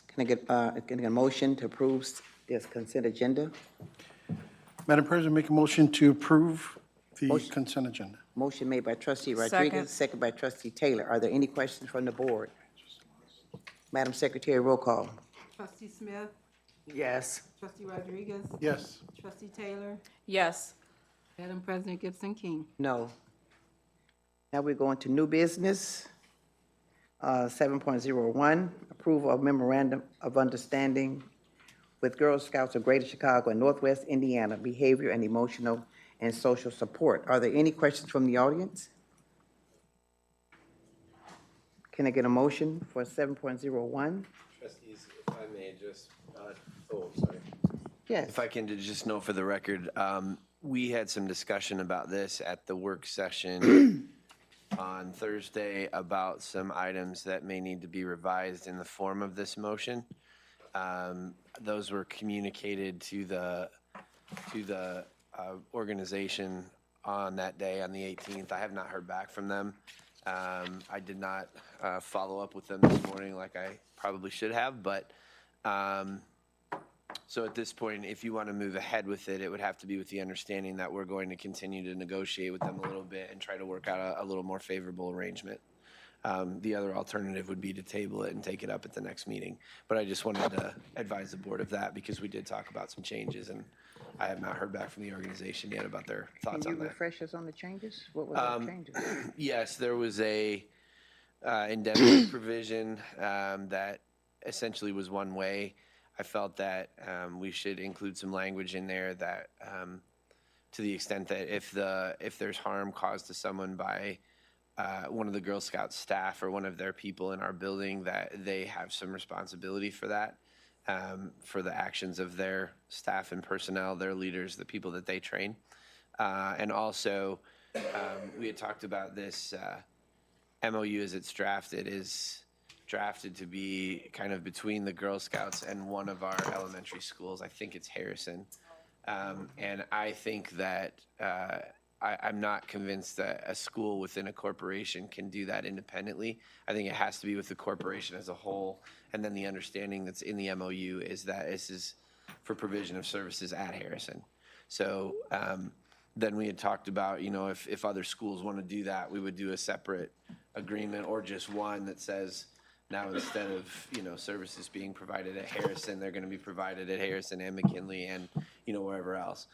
Can I get a motion to approve this consent agenda? Madam President, make a motion to approve the Motion. consent agenda. Motion made by trustee Rodriguez, Second. second by trustee Taylor. Are there any questions from the board? Madam Secretary, roll call. Trustee Smith, Yes. trustee Rodriguez, Yes. trustee Taylor, Yes. Madam President Gibson King. No. Now we're going to new business. 7.01, approval of memorandum of understanding with Girl Scouts of Greater Chicago and Northwest Indiana, behavior and emotional and social support. Are there any questions from the audience? Can I get a motion for 7.01? Trustees, if I may just, sorry. Yes. If I can just note for the record, we had some discussion about this at the work session on Thursday about some items that may need to be revised in the form of this motion. Those were communicated to the organization on that day, on the 18th. I have not heard back from them. I did not follow up with them this morning like I probably should have, but so at this point, if you want to move ahead with it, it would have to be with the understanding that we're going to continue to negotiate with them a little bit and try to work out a little more favorable arrangement. The other alternative would be to table it and take it up at the next meeting. But I just wanted to advise the board of that because we did talk about some changes and I have not heard back from the organization yet about their thoughts Can on you that. refresh us on the changes? What were the changes? Yes, there was a indemnity provision that essentially was one way. I felt that we should include some language in there that, to the extent that if there's harm caused to someone by one of the Girl Scout staff or one of their people in our building, that they have some responsibility for that, for the actions of their staff and personnel, their leaders, the people that they train. And also, we had talked about this MOU as it's drafted is drafted to be kind of between the Girl Scouts and one of our elementary schools. I think it's Harrison. And I think that I'm not convinced that a school within a corporation can do that independently. I think it has to be with the corporation as a whole. And then the understanding that's in the MOU is that this is for provision of services at Harrison. So then we had talked about, if other schools want to do that, we would do a separate agreement or just one that says, now instead of, services being provided at Harrison, they're going to be provided at Harrison and McKinley and, wherever else.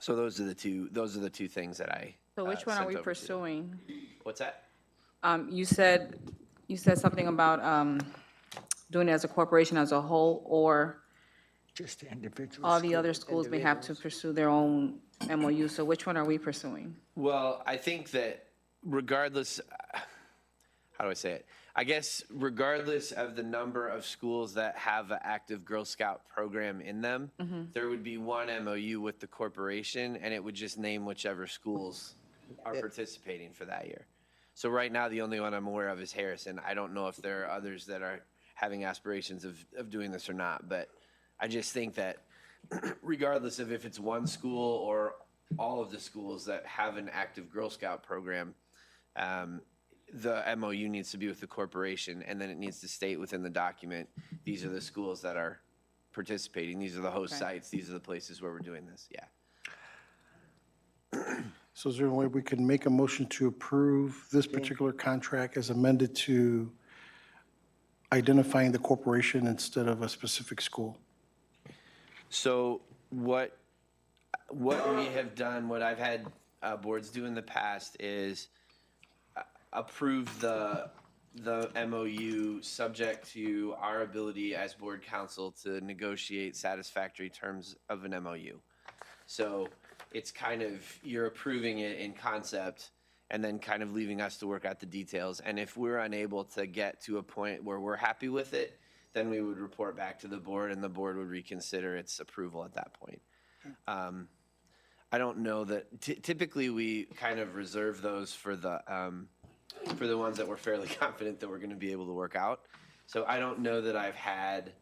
So those are the two things that I So which one are sent we over to you. pursuing? What's that? You said something about doing it as a corporation as a whole, or Just the individual. all the other schools may have to pursue their own MOU. So which one are we pursuing? Well, I think that regardless, how do I say it? I guess regardless of the number of schools that have an active Girl Scout program in them, there would be one MOU with the corporation, and it would just name whichever schools are participating for that year. So right now, the only one I'm aware of is Harrison. I don't know if there are others that are having aspirations of doing this or not, but I just think that regardless of if it's one school or all of the schools that have an active Girl Scout program, the MOU needs to be with the corporation, and then it needs to state within the document, these are the schools that are participating, these are the host sites, these are the places where we're doing this, yeah. So is there a way we can make a motion to approve this particular contract as amended to identifying the corporation instead of a specific school? So what we have done, what I've had boards do in the past is approve the the MOU subject to our ability as board council to negotiate satisfactory terms of an MOU. So it's kind of, you're approving it in concept and then kind of leaving us to work out the details. And if we're unable to get to a point where we're happy with it, then we would report back to the board and the board would reconsider its approval at that point. I don't know that, typically we kind of reserve those for the ones that we're fairly confident that we're going to be able to work out. So I don't know that I've had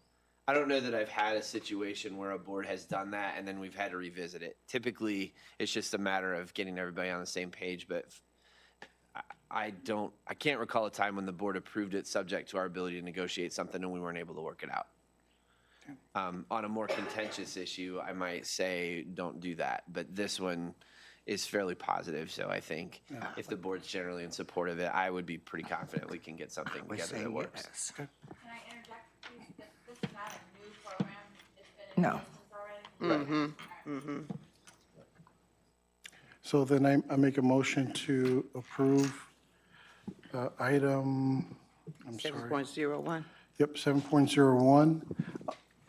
a situation where a board has done that and then we've had to revisit it. Typically, it's just a matter of getting everybody on the same page, but I can't recall a time when the board approved it subject to our ability to negotiate something and we weren't able to work it out. On a more contentious issue, I might say don't do that, but this one is fairly positive, so I think if the board's generally in support of it, I would be pretty confident we can get something We're together that saying works. yes. Can I interject, please? This is not a new program. It's been in No. existence already. So then I make a motion to approve item, I'm sorry. 7.01. Yep, 7.01,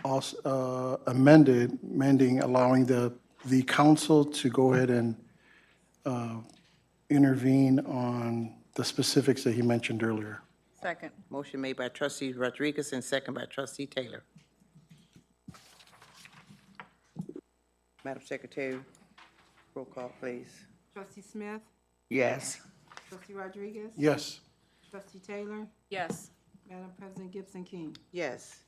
also amending, allowing the council to go ahead and intervene on the specifics that he mentioned earlier. Second. Motion made by trustee Rodriguez and second by trustee Taylor. Madam Secretary, roll call, please. Trustee Smith? Yes. Trustee Rodriguez? Yes. Trustee Taylor? Yes. Madam President Gibson King? Yes.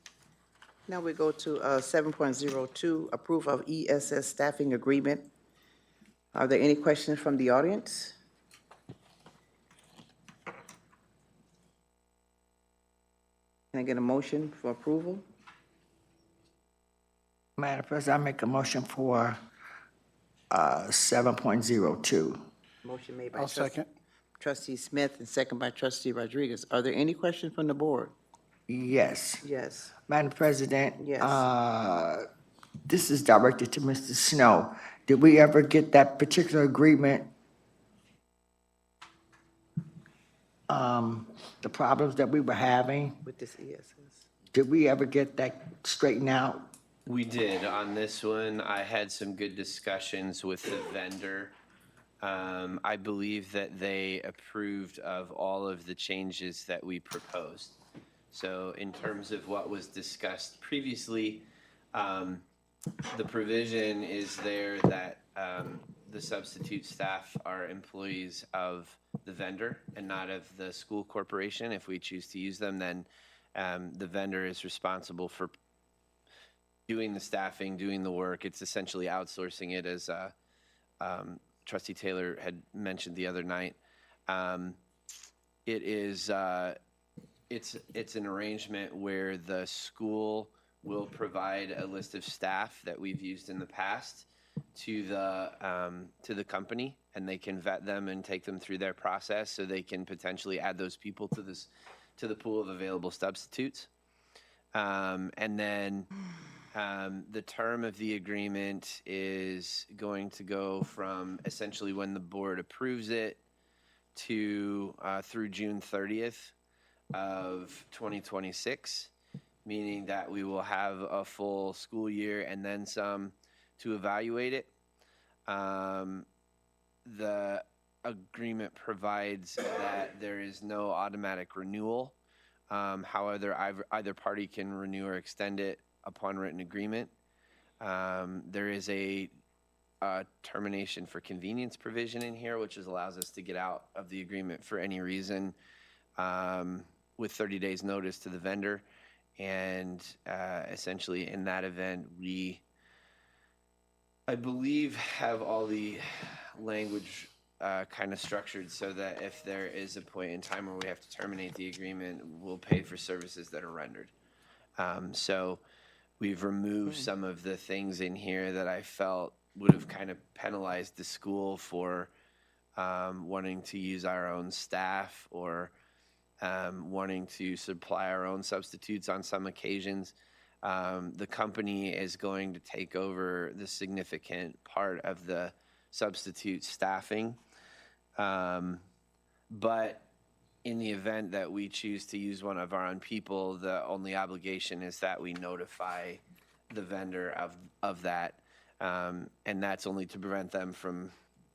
Now we go to 7.02, approve of ESS staffing agreement. Are there any questions from the audience? Can I get a motion for approval? Madam President, I make a motion for 7.02. Motion made by I'll second. trustee Smith and second by trustee Rodriguez. Are there any questions from the board? Yes. Yes. Madam President? Yes. This is directed to Mr. Snow. Did we ever get that particular agreement? The problems that we were having, With this ESS. did we ever get that straightened out? We did. On this one, I had some good discussions with the vendor. I believe that they approved of all of the changes that we proposed. So in terms of what was discussed previously, the provision is there that the substitute staff are employees of the vendor and not of the school corporation. If we choose to use them, then the vendor is responsible for doing the staffing, doing the work. It's essentially outsourcing it, as Trustee Taylor had mentioned the other night. It is it's an arrangement where the school will provide a list of staff that we've used in the past to the company, and they can vet them and take them through their process so they can potentially add those people to the pool of available substitutes. And then the term of the agreement is going to go from essentially when the board approves it to through June 30th of 2026, meaning that we will have a full school year and then some to evaluate it. The agreement provides that there is no automatic renewal. However, either party can renew or extend it upon written agreement. There is a termination for convenience provision in here, which allows us to get out of the agreement for any reason with 30 days notice to the vendor. And essentially in that event, we, I believe, have all the language kind of structured so that if there is a point in time where we have to terminate the agreement, we'll pay for services that are rendered. So we've removed some of the things in here that I felt would have kind of penalized the school for wanting to use our own staff or wanting to supply our own substitutes on some occasions. The company is going to take over the significant part of the substitute staffing. But in the event that we choose to use one of our own people, the only obligation is that we notify the vendor of that. And that's only to prevent them from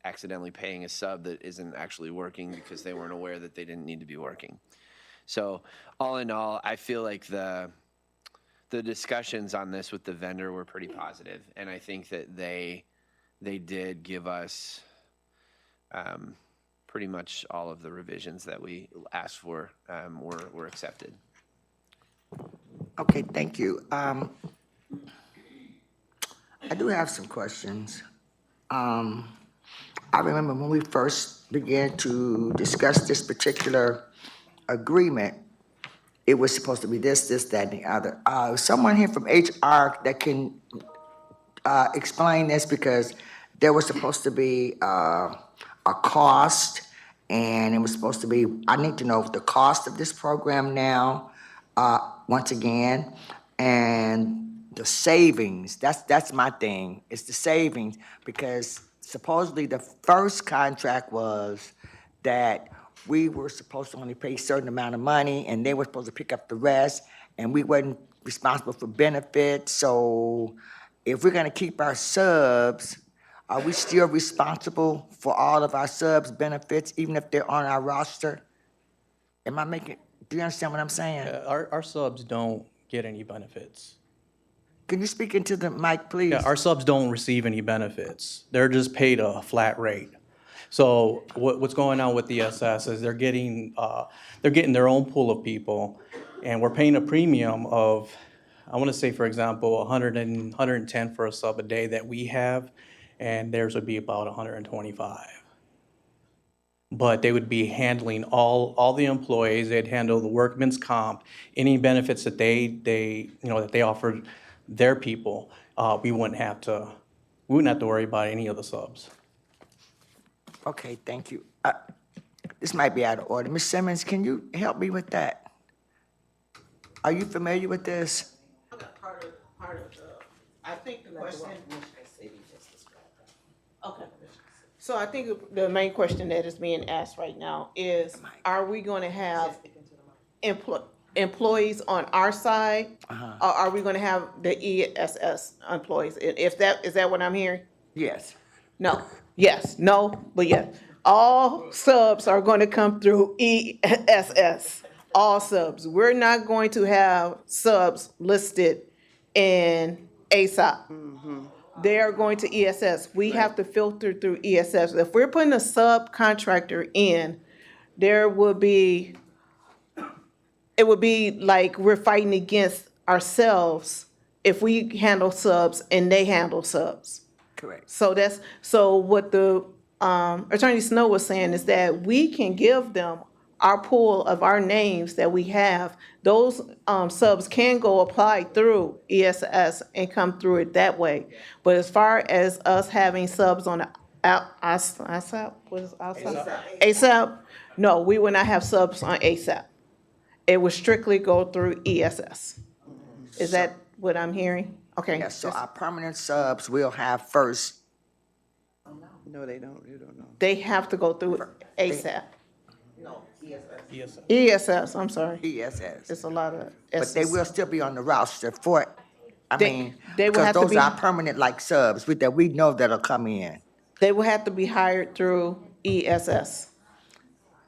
accidentally paying a sub that isn't actually working because they weren't aware that they didn't need to be working. So all in all, I feel like the discussions on this with the vendor were pretty positive, and I think that they did give us pretty much all of the revisions that we asked for were accepted. Okay, thank you. I do have some questions. I remember when we first began to discuss this particular agreement, it was supposed to be this, that, and the other. Someone here from HR that can explain this, because there was supposed to be a cost, and it was supposed to be, I need to know the cost of this program now, once again, and the savings. That's my thing. It's the savings, because supposedly the first contract was that we were supposed to only pay a certain amount of money, and they were supposed to pick up the rest, and we weren't responsible for benefits. So if we're gonna keep our subs, are we still responsible for all of our subs' benefits, even if they're on our roster? Do you understand what I'm saying? Our subs don't get any benefits. Can you speak into the mic, please? Yeah, our subs don't receive any benefits. They're just paid a flat rate. So what's going on with ESS is they're getting their own pool of people, and we're paying a premium of, I want to say, for example, 110 for a sub a day that we have, and theirs would be about 125. But they would be handling all the employees. They'd handle the workman's comp, any benefits that they offer their people. We wouldn't have to worry about any of the subs. Okay, thank you. This might be out of order. Ms. Simmons, can you help me with that? Are you familiar with this? I think the question. Okay. So I think the main question that is being asked right now is, are we going to have employees on our side? Or are we going to have the ESS employees? Is that what I'm hearing? Yes. No. Yes. No. But yes. All subs are going to come through ESS. All subs. We're not going to have subs listed in ASAP. They are going to ESS. We have to filter through ESS. If we're putting a subcontractor in, it would be like we're fighting against ourselves if we handle subs and they handle subs. Correct. So what the Attorney Snow was saying is that we can give them our pool of our names that we have. Those subs can go apply through ESS and come through it that way. But as far as us having subs on ASAP, what is ASAP? No, we will not have subs on ASAP. It would strictly go through ESS. Is that what I'm hearing? Okay. Yes, so our permanent subs will have first. No, they don't. You don't know. They have to go through ASAP. ESS. ESS, I'm sorry. ESS. It's a lot of But they will still be on the roster for, They will because have to those be- are permanent like subs that we know that'll come in. They will have to be hired through ESS.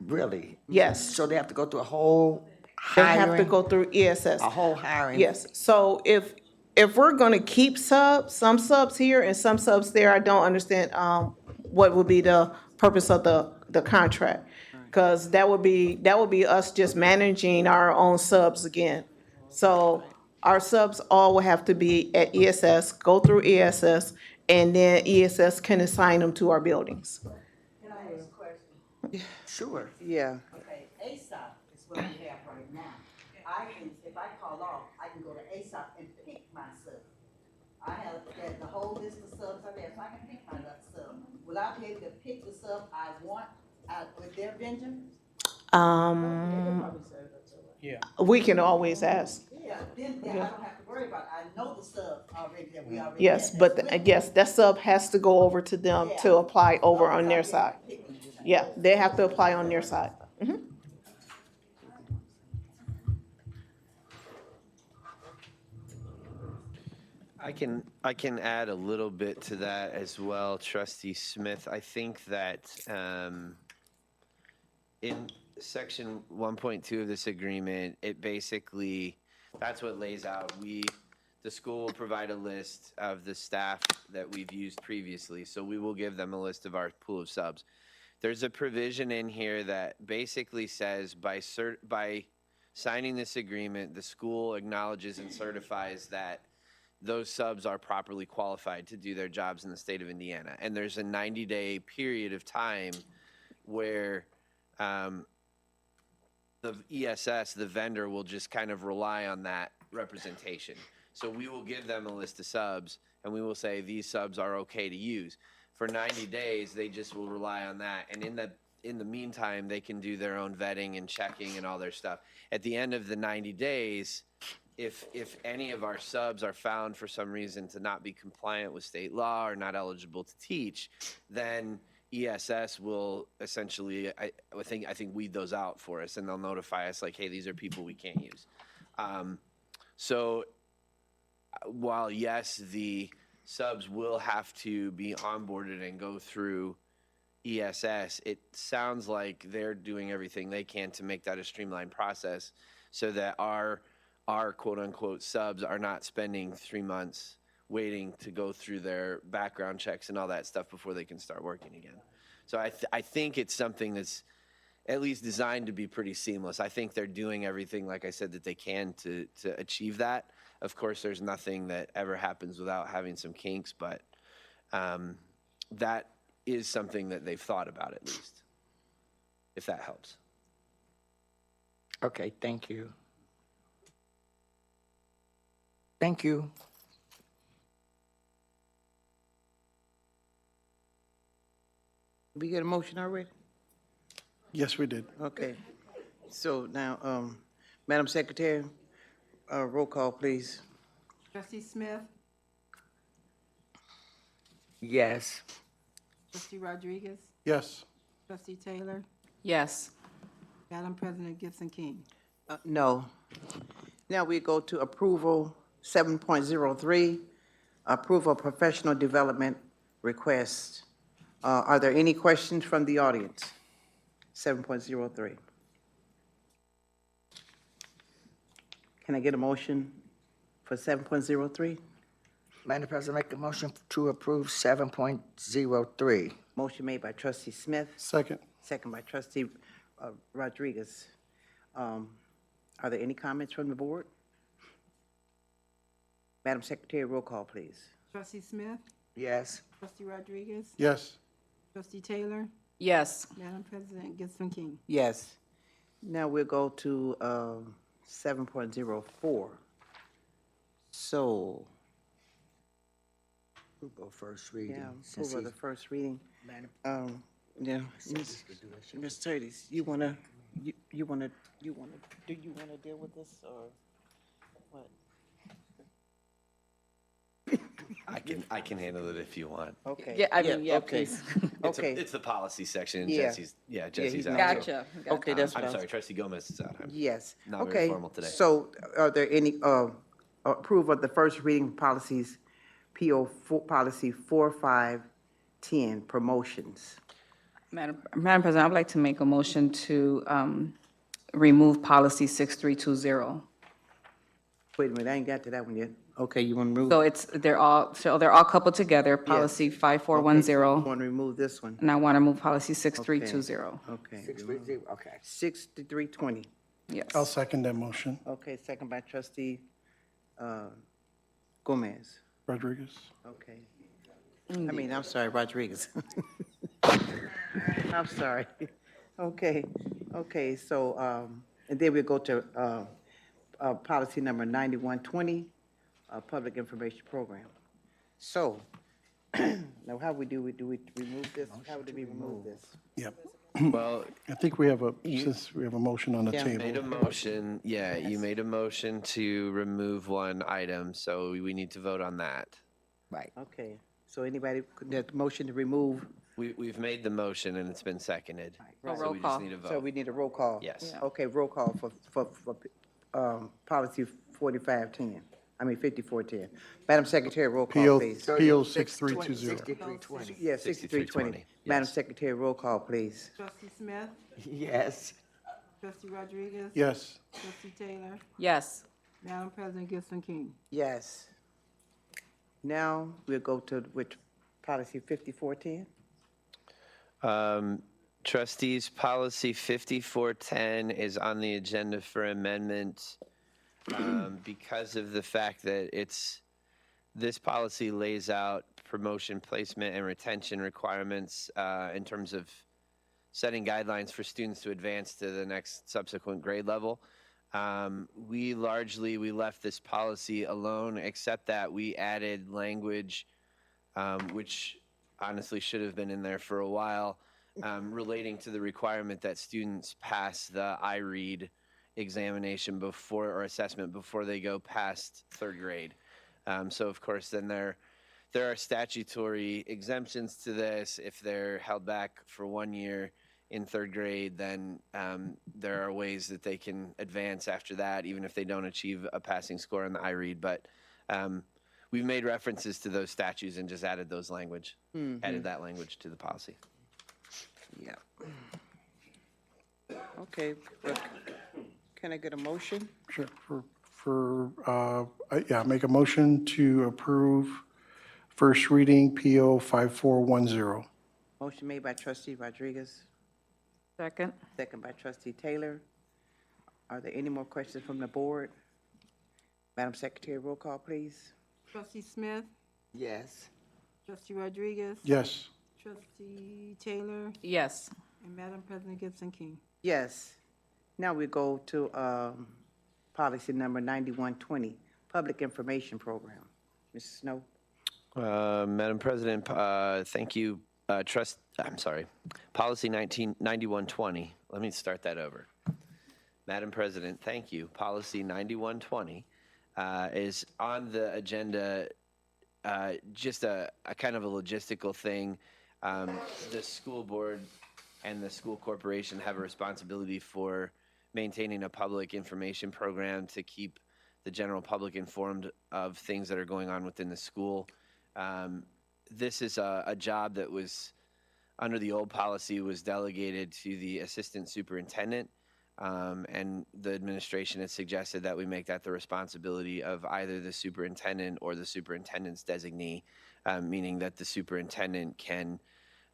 Really? Yes. So they have to go through a whole They hiring? have to go through ESS. A whole hiring? Yes. So if we're gonna keep some subs here and some subs there, I don't understand what would be the purpose of the contract. Because that would be us just managing our own subs again. So our subs all will have to be at ESS, go through ESS, and then ESS can assign them to our buildings. Sure. Yeah. Okay, ASAP is what we have right now. If I call off, I can go to ASAP and pick my sub. I have the whole list of subs are there, so I can pick my sub. Will I be able to pick the sub I want with their vendor? Yeah. We can always ask. Yeah, then I don't have to worry about it. I know the sub already that we already. Yes, have but that's with yes, that sub has to go over to them to apply over on their side. Yeah, they have to apply on their side. I can add a little bit to that as well, Trustee Smith. I think that in section 1.2 of this agreement, it basically, that's what lays out. The school will provide a list of the staff that we've used previously. So we will give them a list of our pool of subs. There's a provision in here that basically says by signing this agreement, the school acknowledges and certifies that those subs are properly qualified to do their jobs in the state of Indiana. And there's a 90-day period of time where the ESS, the vendor, will just kind of rely on that representation. So we will give them a list of subs, and we will say these subs are okay to use. For 90 days, they just will rely on that. And in the meantime, they can do their own vetting and checking and all their stuff. At the end of the 90 days, if any of our subs are found for some reason to not be compliant with state law or not eligible to teach, then ESS will essentially, I think weed those out for us, and they'll notify us like, hey, these are people we can't use. So while yes, the subs will have to be onboarded and go through ESS, it sounds like they're doing everything they can to make that a streamlined process so that our quote unquote subs are not spending 3 months waiting to go through their background checks and all that stuff before they can start working again. So I think it's something that's at least designed to be pretty seamless. I think they're doing everything, like I said, that they can to achieve that. Of course, there's nothing that ever happens without having some kinks, but that is something that they've thought about at least, if that helps. Okay, thank you. Thank you. We get a motion already? Yes, we did. Okay. So now, Madam Secretary, roll call, please. Trustee Smith, Yes. trustee Rodriguez, Yes. trustee Taylor, Yes. Madam President Gibson King. No. Now we go to approval 7.03, approval of professional development request. Are there any questions from the audience? 7.03. Can I get a motion for 7.03? Madam President, make a motion to approve 7.03. Motion made by trustee Smith, Second. second by trustee Rodriguez. Are there any comments from the board? Madam Secretary, roll call, please. Trustee Smith, Yes. trustee Rodriguez, Yes. trustee Taylor, Yes. Madam President Gibson King. Yes. Now we'll go to 7.04. So, We'll go first reading. yeah, since approval of the he's- first reading. Madam- Yeah, since he could do it. Ms. Curtis, do you wanna deal with this, or what? I can handle it if you want. Okay. Yeah, I mean, yeah, okay. please. Okay, It's the policy section, and Yeah. Jesse's he's out. not- too. Gotcha. okay, that's what I'm I was. sorry, Trustee Gomez is out. I'm Yes, not very okay. formal today. So are there any, approval of the first reading policies, policy 4510, promotions? Madam President, I'd like to make a motion to remove policy 6320. Wait a minute, I ain't got to that one yet. Okay, you want to remove? So they're all coupled together, policy 5410, Want to remove this one? and I want to move policy 6320. Okay. 630, okay. 6320. Yes. I'll second that motion. Okay, second by trustee Gomez. Rodriguez? Okay. I'm sorry, Rodriguez. I'm sorry. Okay, so, and then we'll go to policy number 9120, Public Information Program. So, now how we remove this? How would we remove this? Yep. Well, I think we have since we have a motion on the Yeah. made a table. motion, yeah, you made a motion to remove one item, so we need to vote on that. Right. Okay, so anybody, that motion to remove, We've made the motion and it's been seconded. Right. So Roll we call. just need a so vote. we need a roll call? Yes. Okay, roll call for policy 4510. 5410. Madam Secretary, roll call, please. PO 6320. 6320. Yes, 6320. 6320, Madam yes. Secretary, roll call, please. Trustee Smith, Yes. trustee Rodriguez. Yes. Trustee Taylor, Yes. Madam President Gibson King. Yes. Now, we'll go to which, policy 5410? Trustees, policy 5410 is on the agenda for amendment because of the fact that this policy lays out promotion, placement, and retention requirements in terms of setting guidelines for students to advance to the next subsequent grade level. We left this policy alone, except that we added language, which honestly should have been in there for a while, relating to the requirement that students pass the iRead examination or assessment before they go past third grade. So of course, then there are statutory exemptions to this. If they're held back for 1 year in third grade, then there are ways that they can advance after that, even if they don't achieve a passing score on the iRead. But we've made references to those statutes and just added that language to the policy. Yeah. Okay, well, can I get a motion? Sure. Make a motion to approve first reading PO 5410. Motion made by trustee Rodriguez, Second. second by trustee Taylor. Are there any more questions from the board? Madam Secretary, roll call, please. Trustee Smith, Yes. trustee Rodriguez. Yes. Trustee Taylor, Yes. and Madam President Gibson King. Yes. Now we go to policy number 9120, Public Information Program. Mrs. Snow? Madam President, thank you. Policy 9120. Let me start that over. Madam President, thank you. Policy 9120 is on the agenda, just a kind of a logistical thing. The school board and the school corporation have a responsibility for maintaining a public information program to keep the general public informed of things that are going on within the school. This is a job that was, under the old policy, was delegated to the assistant superintendent, and the administration has suggested that we make that the responsibility of either the superintendent or the superintendent's designee, meaning that the superintendent can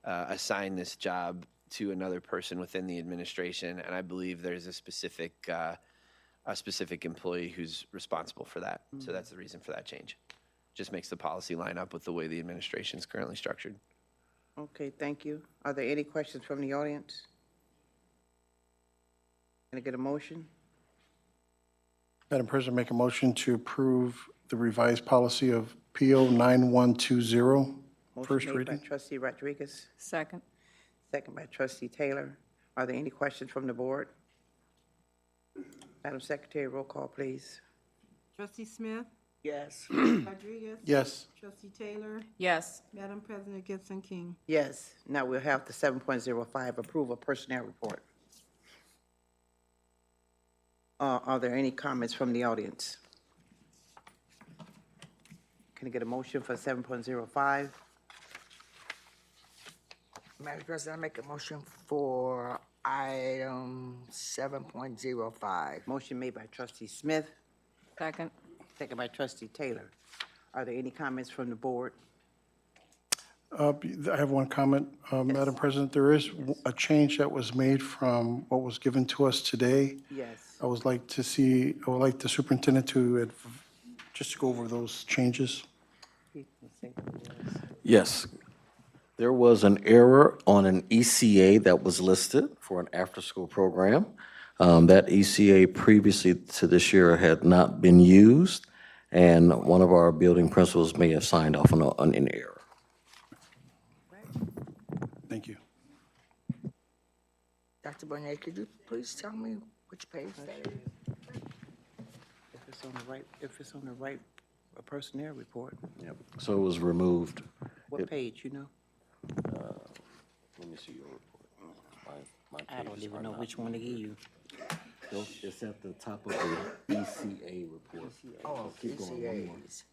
assign this job to another person within the administration, and I believe there's a specific employee who's responsible for that. So that's the reason for that change. Just makes the policy line up with the way the administration is currently structured. Okay, thank you. Are there any questions from the audience? Can I get a motion? Madam President, make a motion to approve the revised policy of PO 9120, first Motion made by reading. trustee Rodriguez, Second. second by trustee Taylor. Are there any questions from the board? Madam Secretary, roll call, please. Trustee Smith, Yes. Rodriguez. Yes. Trustee Taylor, Yes. Madam President Gibson King. Yes, now we'll have the 7.05, approval of personnel report. Are there any comments from the audience? Can I get a motion for 7.05? Madam President, I make a motion for item 7.05. Motion made by trustee Smith, Second. second by trustee Taylor. Are there any comments from the board? I have one comment, Madam President. There is a change that was made from what was given to us today. Yes. I would like the superintendent to just go over those changes. Yes. There was an error on an ECA that was listed for an after-school program. That ECA previously to this year had not been used, and one of our building principals may have signed off on an error. Thank you. Dr. Bonet, could you please tell me which page that is? If it's on the right personnel report. Yep. So it was removed. What page, you know? Let me see your report. My I don't pages even are know not- which one to give you. It's at the top of the ECA report. Oh, Keep going, one more. ECAs.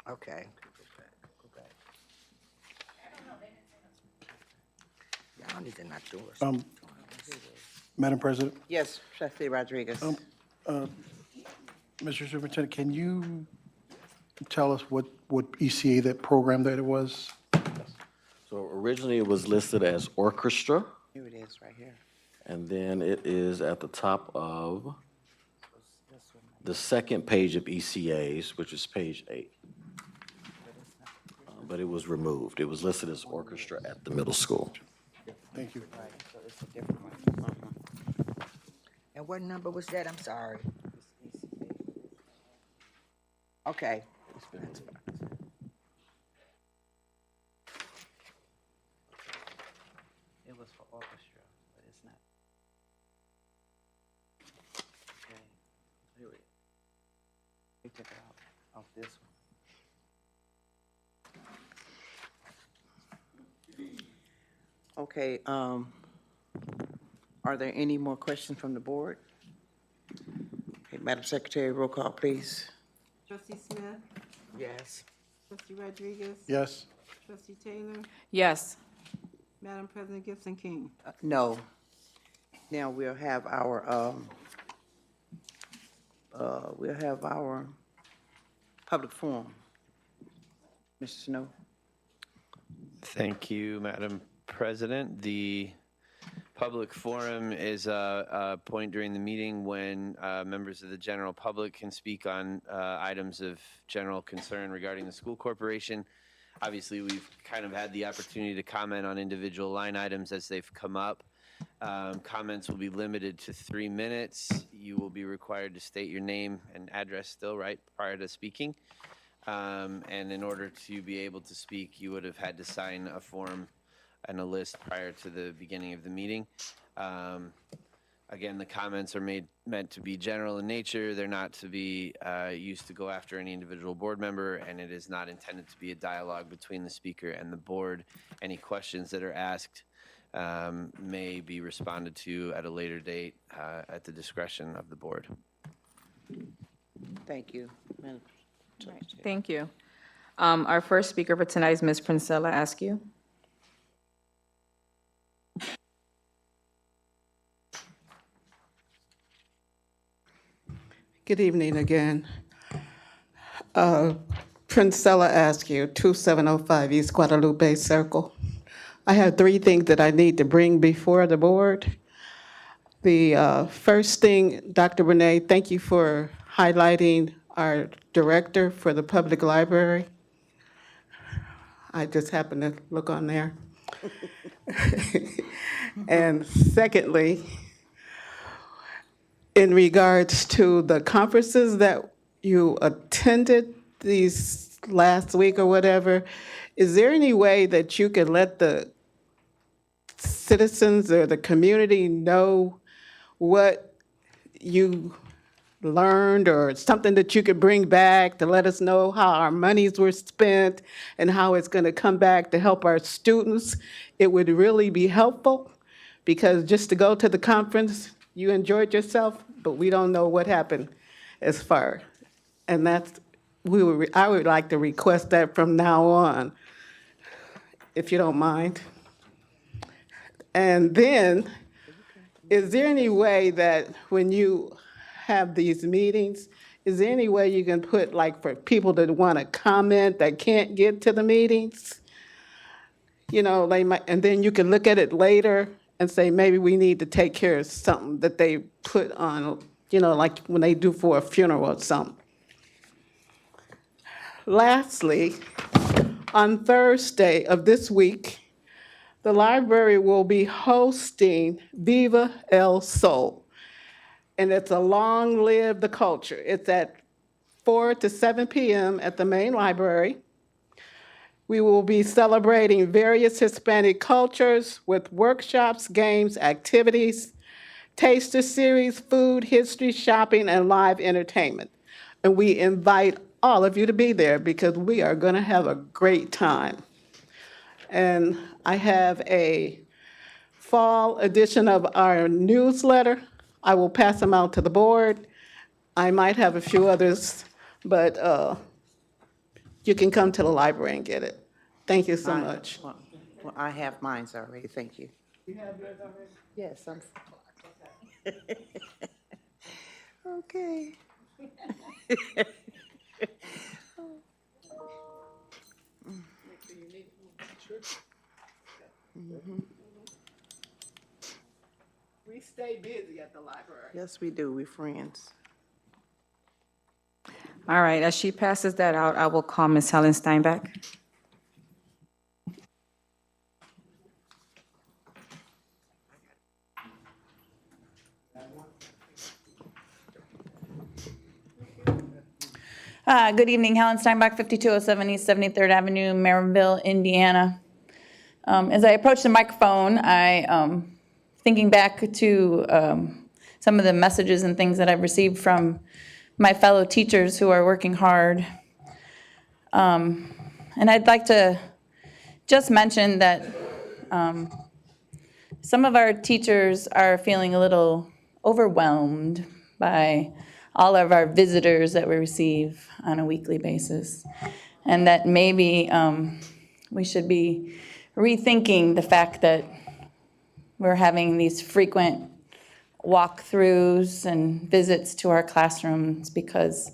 Okay. Y'all need to not do it. Madam President, Yes, Trustee Rodriguez. Mr. Superintendent, can you tell us what ECA, that program that it was? So originally it was listed as orchestra, Here it is, right here. and then it is at the top of the second page of ECAs, which is page 8. But it was removed. It was listed as orchestra at the middle school. Thank you. Right, so it's a different one. And what number was that? I'm sorry. Okay. That's fine. It was for orchestra, but it's not. Okay, here it. We took it out of this one. Okay, are there any more questions from the board? Okay, Madam Secretary, roll call, please. Trustee Smith, Yes. Trustee Rodriguez. Yes? Trustee Taylor, Yes. Madam President Gibson King. No. Now we'll have our public forum. Mr. Snow? Thank you, Madam President. The public forum is a point during the meeting when members of the general public can speak on items of general concern regarding the school corporation. Obviously, we've kind of had the opportunity to comment on individual line items as they've come up. Comments will be limited to 3 minutes. You will be required to state your name and address still, right, prior to speaking. And in order to be able to speak, you would have had to sign a form and a list prior to the beginning of the meeting. Again, the comments are meant to be general in nature. They're not to be used to go after any individual board member, and it is not intended to be a dialogue between the speaker and the board. Any questions that are asked may be responded to at a later date at the discretion of the board. Thank you. Madam Secretary. Thank you. Our first speaker for tonight is Ms. Princella Askew. Good evening again. Princella Askew, 2705 East Guadalupe Circle. I have 3 things that I need to bring before the board. The first thing, Dr. Renee, thank you for highlighting our director for the public library. I just happened to look on there. And secondly, in regards to the conferences that you attended these last week or whatever, is there any way that you could let the citizens or the community know what you learned or something that you could bring back to let us know how our monies were spent and how it's going to come back to help our students? It would really be helpful, because just to go to the conference, you enjoyed yourself, but we don't know what happened as far. And that's, I would like to request that from now on, if you don't mind. And then, is there any way that when you have these meetings, is there any way you can put, like, for people that want to comment that can't get to the meetings? You know, they might, and then you can look at it later and say, maybe we need to take care of something that they put on, you know, like when they do for a funeral or something. Lastly, on Thursday of this week, the library will be hosting Viva El Sol. And it's a Long Live the Culture. It's at 4 to 7 p.m. at the main library. We will be celebrating various Hispanic cultures with workshops, games, activities, taster series, food, history, shopping, and live entertainment. And we invite all of you to be there because we are going to have a great time. And I have a fall edition of our newsletter I will pass them out to the board. I might have a few others, but you can come to the library and get it. Thank you so much. Well, I have mine already, thank you. You have yours already? Yes, I'm. Okay. We stay busy at the library. Yes, we do, we're friends. All right, as she passes that out, I will call Ms. Helen Steinbeck. Good evening, Helen Steinbach, 5207 East 73rd Avenue, Maryville, Indiana. As I approach the microphone, thinking back to some of the messages and things that I've received from my fellow teachers who are working hard. And I'd like to just mention that some of our teachers are feeling a little overwhelmed by all of our visitors that we receive on a weekly basis. And that maybe we should be rethinking the fact that we're having these frequent walkthroughs and visits to our classrooms because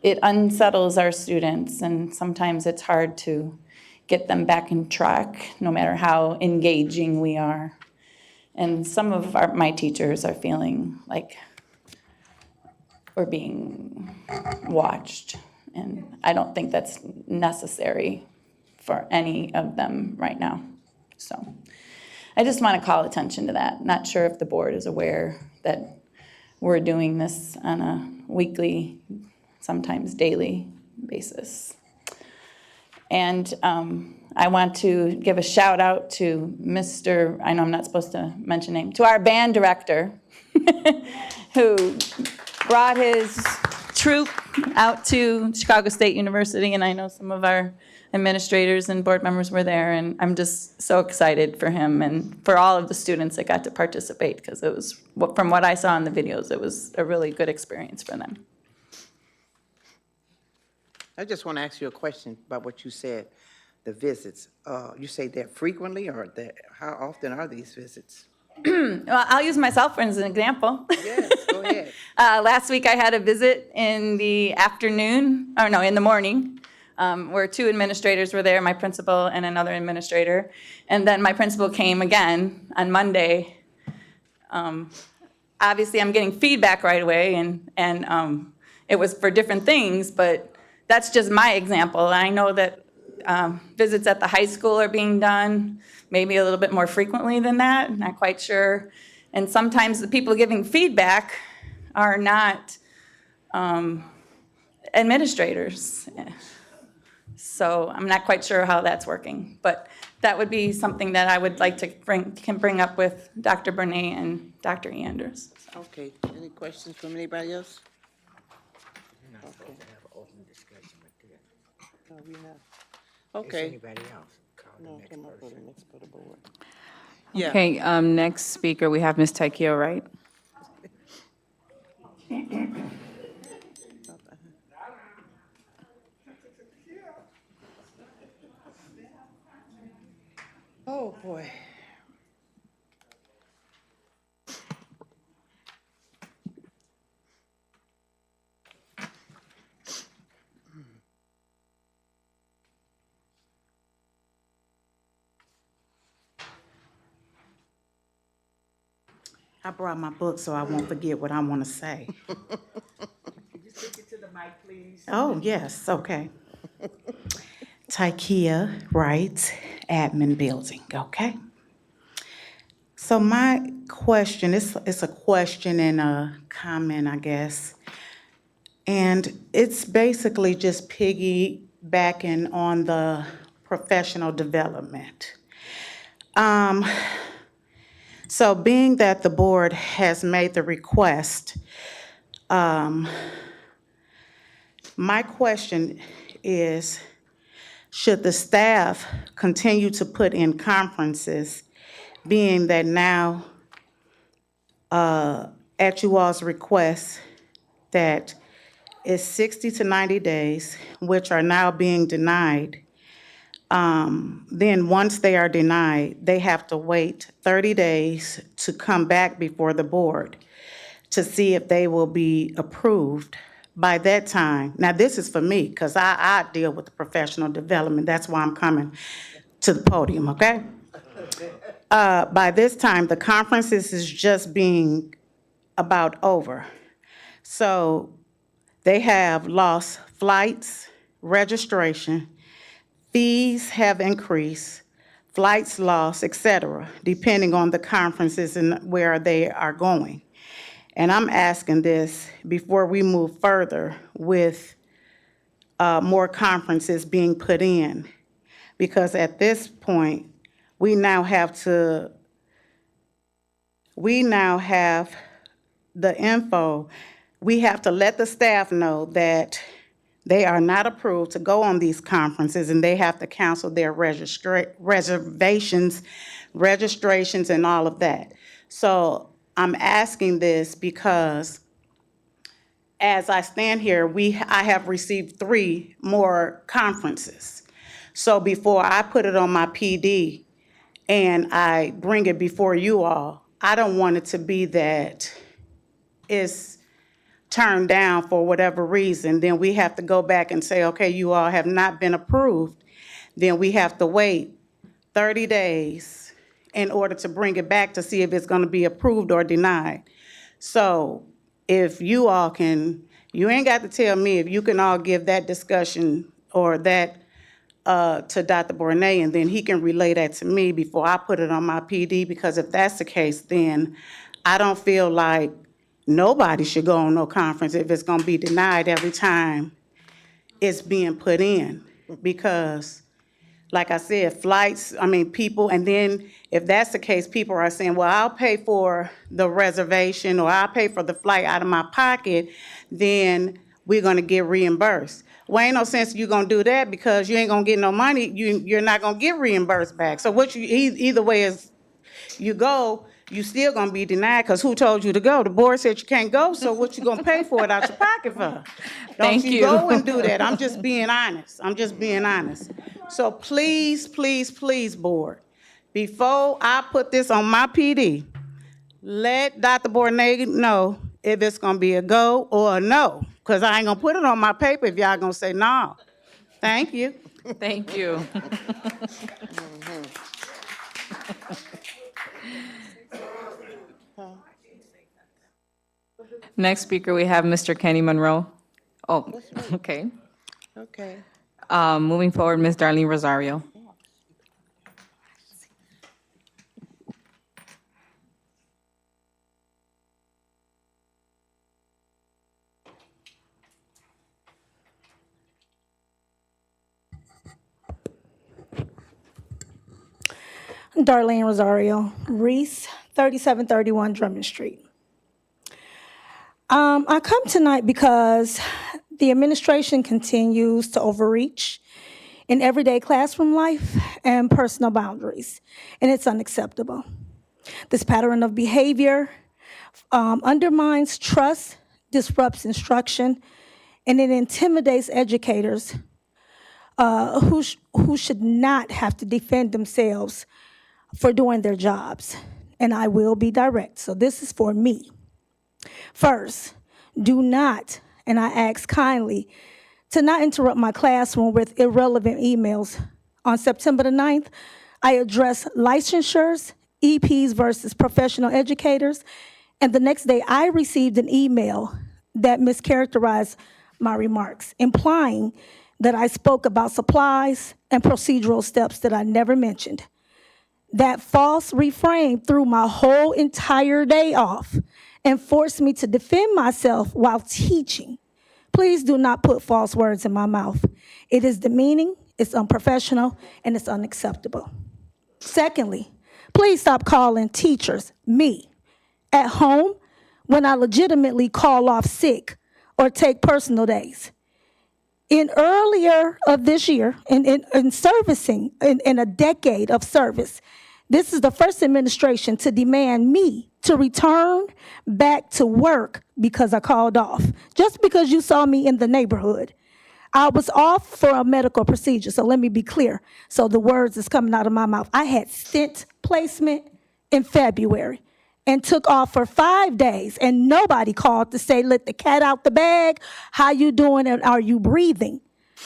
it unsettles our students, and sometimes it's hard to get them back in track, no matter how engaging we are. And some of my teachers are feeling like we're being watched, and I don't think that's necessary for any of them right now. So I just want to call attention to that. Not sure if the board is aware that we're doing this on a weekly, sometimes daily basis. And I want to give a shout out to Mr., I know I'm not supposed to mention name, to our band director who brought his troupe out to Chicago State University, and I know some of our administrators and board members were there, and I'm just so excited for him and for all of the students that got to participate, because it was, from what I saw in the videos, it was a really good experience for them. I just want to ask you a question about what you said, the visits. You say that frequently, or that, how often are these visits? Well, I'll use myself as an example. Yes, go ahead. Last week I had a visit in the afternoon, or no, in the morning, where two administrators were there, my principal and another administrator. And then my principal came again on Monday. Obviously, I'm getting feedback right away, and it was for different things, but that's just my example. I know that visits at the high school are being done maybe a little bit more frequently than that, not quite sure. And sometimes the people giving feedback are not administrators. So I'm not quite sure how that's working, but that would be something that I would like to bring up with Dr. Bernay and Dr. Anders. Okay, any questions from anybody else? Okay. No, we not. Okay. Anybody else? Call the No, next come up with person. the next for the board. Yeah. Okay, next speaker, we have Ms. Taikio Wright. Oh, boy. I brought my book so I won't forget what I want to say. Could you speak it to the mic, please? Oh, yes, okay. Taikio Wright, admin building, okay? So my question, it's a question and a comment, I guess. And it's basically just piggybacking on the professional development. So being that the board has made the request, my question is, should the staff continue to put in conferences, being that now at you all's request that is 60 to 90 days, which are now being denied. Then once they are denied, they have to wait 30 days to come back before the board to see if they will be approved. By that time, now this is for me, because I deal with the professional development. That's why I'm coming to the podium, okay? By this time, the conferences is just being about over. So they have lost flights, registration, fees have increased, flights lost, et cetera, depending on the conferences and where they are going. And I'm asking this before we move further with more conferences being put in. Because at this point, we now have the info. We have to let the staff know that they are not approved to go on these conferences, and they have to cancel their reservations, registrations, and all of that. So I'm asking this because as I stand here, I have received 3 more conferences. So before I put it on my PD and I bring it before you all, I don't want it to be that it's turned down for whatever reason. Then we have to go back and say, okay, you all have not been approved. Then we have to wait 30 days in order to bring it back to see if it's going to be approved or denied. So if you all can, you ain't got to tell me, if you can all give that discussion or that to Dr. Bornay, and then he can relay that to me before I put it on my PD, because if that's the case, then I don't feel like nobody should go on no conference if it's going to be denied every time it's being put in. Because like I said, flights, people, and then if that's the case, people are saying, well, I'll pay for the reservation or I'll pay for the flight out of my pocket, then we're gonna get reimbursed. Well, ain't no sense you gonna do that, because you ain't gonna get no money, you're not gonna get reimbursed back. So what either way is you go, you still gonna be denied, because who told you to go? The board said you can't go, so what you gonna pay for it out your pocket for? Thank Don't you you. go and do that. I'm just being honest. So please, please, please, board, before I put this on my PD, let Dr. Bornay know if it's gonna be a go or a no, because I ain't gonna put it on my paper if y'all gonna say no. Thank you. Thank you. Next speaker, we have Mr. Kenny Monroe. Oh, okay. Okay. Moving forward, Ms. Darlene Rosario. Darlene Rosario, Reese, 3731 Drummond Street. I come tonight because the administration continues to overreach in everyday classroom life and personal boundaries, and it's unacceptable. This pattern of behavior undermines trust, disrupts instruction, and it intimidates educators who should not have to defend themselves for doing their jobs. And I will be direct, so this is for me. First, do not, and I ask kindly, to not interrupt my classroom with irrelevant emails. On September the 9th, I addressed licensures, EPs versus professional educators, and the next day I received an email that mischaracterized my remarks, implying that I spoke about supplies and procedural steps that I never mentioned. That false reframe threw my whole entire day off and forced me to defend myself while teaching. Please do not put false words in my mouth. It is demeaning, it's unprofessional, and it's unacceptable. Secondly, please stop calling teachers me at home when I legitimately call off sick or take personal days. In earlier of this year, in servicing, in a decade of service, This is the first administration to demand me to return back to work because I called off. Just because you saw me in the neighborhood. I was off for a medical procedure, so let me be clear. So the words is coming out of my mouth. I had stent placement in February and took off for 5 days, and nobody called to say, let the cat out the bag, how you doing and are you breathing?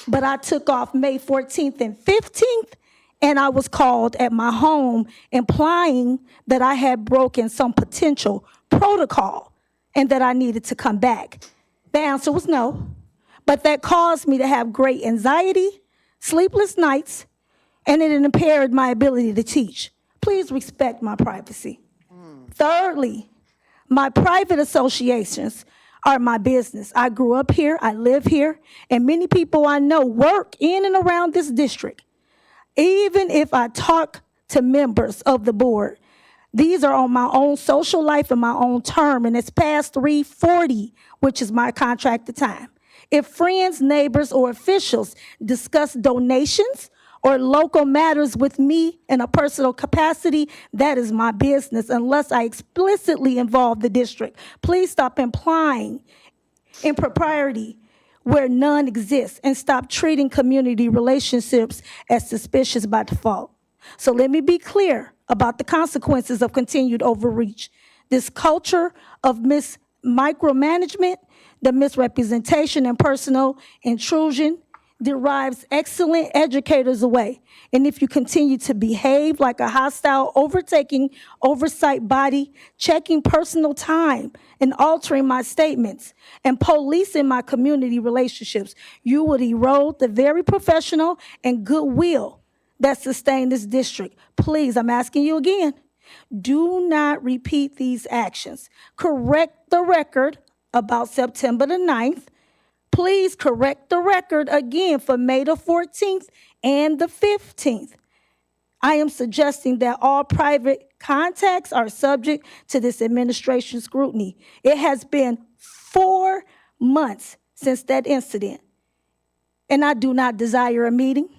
But I took off May 14th and 15th, and I was called at my home implying that I had broken some potential protocol and that I needed to come back. The answer was no. But that caused me to have great anxiety, sleepless nights, and it impaired my ability to teach. Please respect my privacy. Thirdly, my private associations are my business. I grew up here, I live here, and many people I know work in and around this district. Even if I talk to members of the board, these are on my own social life and my own term, and it's past 3:40, which is my contracted time. If friends, neighbors, or officials discuss donations or local matters with me in a personal capacity, that is my business unless I explicitly involve the district. Please stop implying impropriety where none exists and stop treating community relationships as suspicious by default. So let me be clear about the consequences of continued overreach. This culture of micromanagement, the misrepresentation and personal intrusion derives excellent educators away. And if you continue to behave like a hostile, overtaking oversight body, checking personal time and altering my statements and policing my community relationships, you would erode the very professional and goodwill that sustain this district. Please, I'm asking you again, do not repeat these actions. Correct the record about September the 9th. Please correct the record again for May the 14th and the 15th. I am suggesting that all private contacts are subject to this administration scrutiny. It has been 4 months since that incident, and I do not desire a meeting.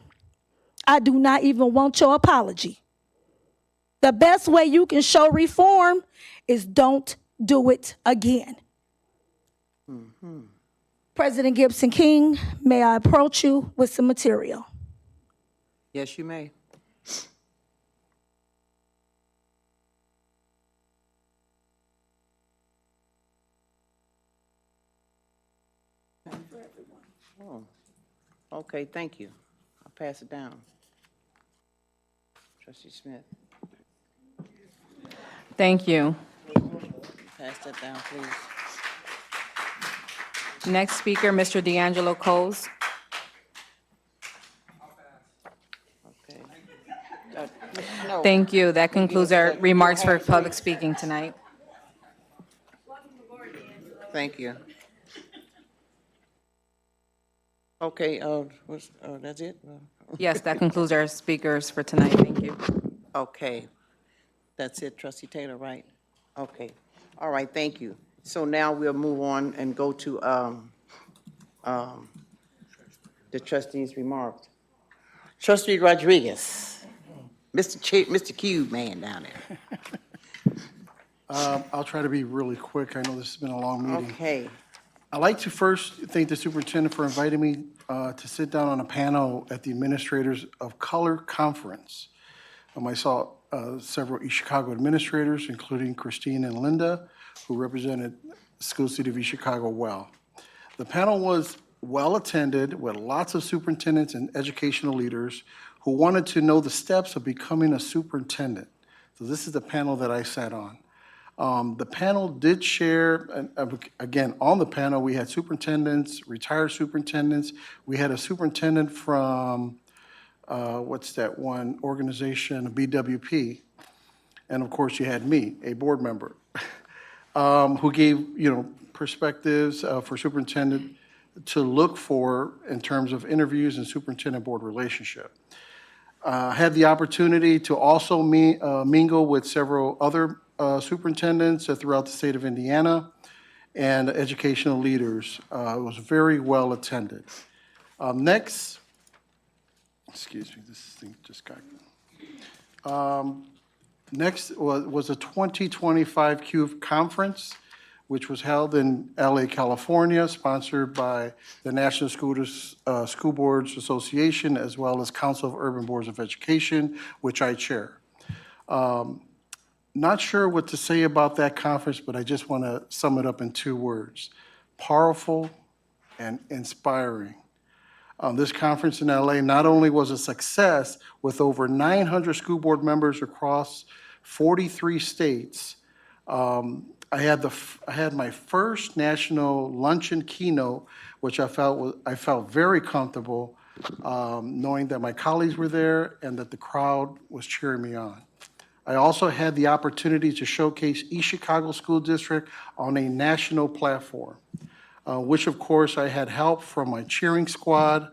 I do not even want your apology. The best way you can show reform is don't do it again. President Gibson King, may I approach you with some material? Yes, you may. Oh, okay, thank you. I'll pass it down. Trustee Smith, Thank you. pass that down, please. Next speaker, Mr. D'Angelo Coles. Okay. No. Thank you. That concludes our remarks for public speaking tonight. Thank you. Okay, that's it? Yes, that concludes our speakers for tonight. Thank you. Okay, that's it, Trustee Taylor, right? Okay, all right, thank you. So now we'll move on and go to the trustees' remarks. Trustee Rodriguez, Mr. Cube man down there. I'll try to be really quick. I know this has been a long meeting. Okay, I'd like to first thank the superintendent for inviting me to sit down on a panel at the Administrators of Color Conference. I saw several East Chicago administrators, including Christine and Linda, who represented School City of East Chicago well. The panel was well-attended with lots of superintendents and educational leaders who wanted to know the steps of becoming a superintendent. So this is the panel that I sat on. The panel did share, again, on the panel, we had superintendents, retired superintendents. We had a superintendent from, what's that one organization, BWP. And of course, you had me, a board member, who gave, perspectives for superintendent to look for in terms of interviews and superintendent-board relationship. Had the opportunity to also mingle with several other superintendents throughout the state of Indiana and educational leaders. It was very well attended. Next, excuse me, this thing just got. Next was a 2025 CUBE conference, which was held in LA, California, sponsored by the National School Boards Association, as well as Council of Urban Boards of Education, which I chair. Not sure what to say about that conference, but I just want to sum it up in 2 words: powerful and inspiring. This conference in LA not only was a success with over 900 school board members across 43 states, I had my first national luncheon keynote, which I felt very comfortable knowing that my colleagues were there and that the crowd was cheering me on. I also had the opportunity to showcase East Chicago School District on a national platform, which of course I had help from my cheering squad,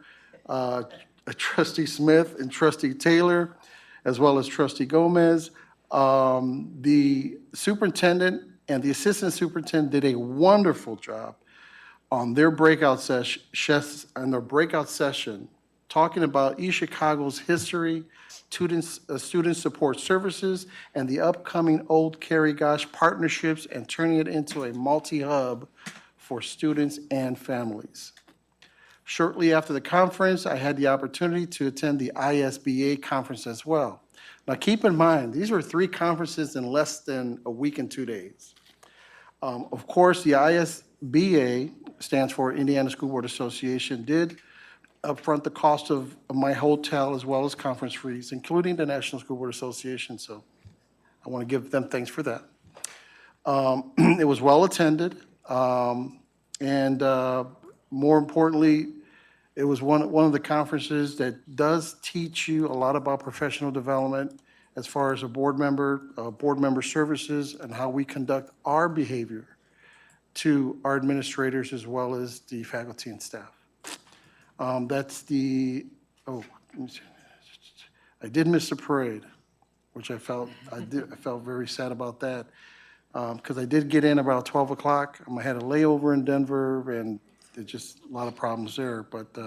Trustee Smith and Trustee Taylor, as well as Trustee Gomez. The superintendent and the assistant superintendent did a wonderful job on their breakout session, talking about East Chicago's history, student support services, and the upcoming Old Cary Gosh partnerships, and turning it into a multi-hub for students and families. Shortly after the conference, I had the opportunity to attend the ISBA conference as well. Now, keep in mind, these were 3 conferences in less than a week and 2 days. Of course, the ISBA stands for Indiana School Board Association, did upfront the cost of my hotel as well as conference fees, including the National School Board Association, so I want to give them thanks for that. It was well attended, and more importantly, it was one of the conferences that does teach you a lot about professional development as far as a board member services, and how we conduct our behavior to our administrators as well as the faculty and staff. That's the, let me see. I did miss the parade, which I felt very sad about that, because I did get in about 12 o'clock. I had a layover in Denver, and there's just a lot of problems there. But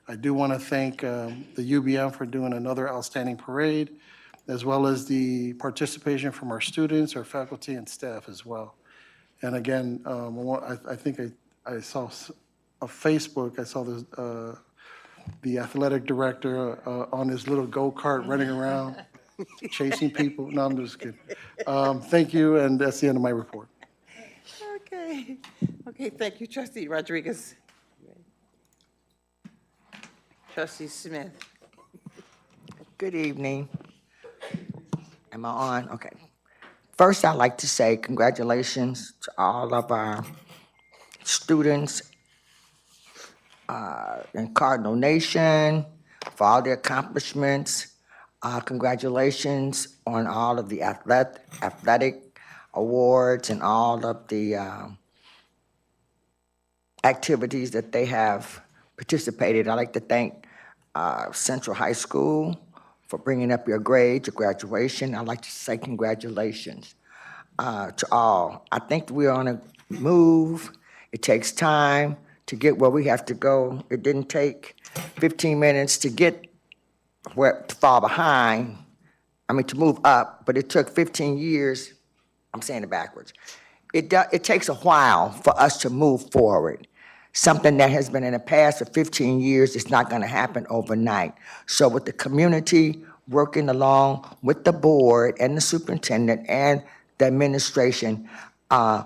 I do want to thank the UBM for doing another outstanding parade, as well as the participation from our students, our faculty, and staff as well. And again, I think I saw on Facebook, I saw the athletic director on his little go-kart running around, chasing people. No, I'm just kidding. Thank you, and that's the end of my report. Okay. Okay, thank you, Trustee Rodriguez. Trustee Smith. Good evening. Am I on? Okay. First, I'd like to say congratulations to all of our students in Cardinal Nation for all their accomplishments. Congratulations on all of the athletic awards and all of the activities that they have participated. I'd like to thank Central High School for bringing up your grades, your graduation. I'd like to say congratulations to all. I think we're on a move. It takes time to get where we have to go. It didn't take 15 minutes to get to fall behind, to move up, but it took 15 years. I'm saying it backwards. It takes a while for us to move forward. Something that has been in the past for 15 years is not going to happen overnight. So with the community working along with the board and the superintendent and the administration,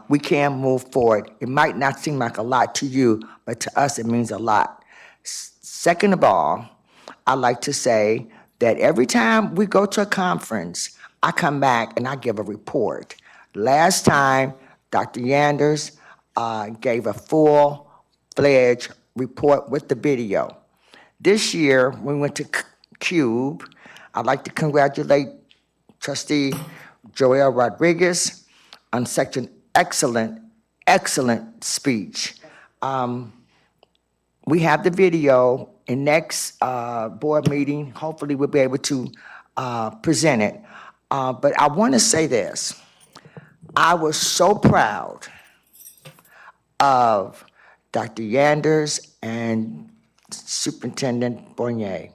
we can move forward. It might not seem like a lot to you, but to us it means a lot. Second of all, I like to say that every time we go to a conference, I come back and I give a report. Last time, Dr. Yanders gave a full-fledged report with the video. This year, we went to CUBE. I'd like to congratulate Trustee Joel Rodriguez on such an excellent speech. We have the video. In next board meeting, hopefully we'll be able to present it. But I want to say this. I was so proud of Dr. Yanders and Superintendent Bournier.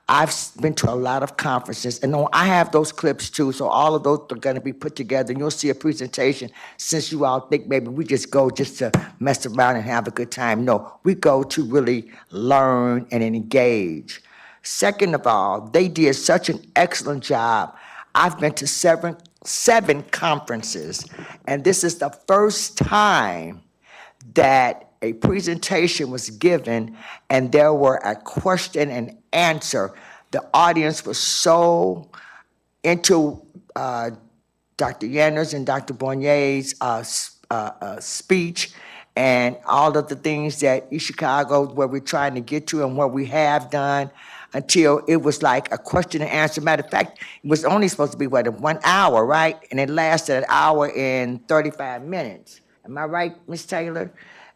I've been to a lot of conferences, and I have those clips too, so all of those are gonna be put together, and you'll see a presentation. Since you all think maybe we just go just to mess around and have a good time, no, we go to really learn and engage. Second of all, they did such an excellent job. I've been to seven conferences, and this is the first time that a presentation was given and there were a question and answer. The audience was so into Dr. Yanders and Dr. Bonier's speech and all of the things that East Chicago, where we're trying to get to and what we have done, until it was like a question and answer. Matter of fact, it was only supposed to be, 1 hour, right? And it lasted 1 hour and 35 minutes. Am I right, Ms. Taylor?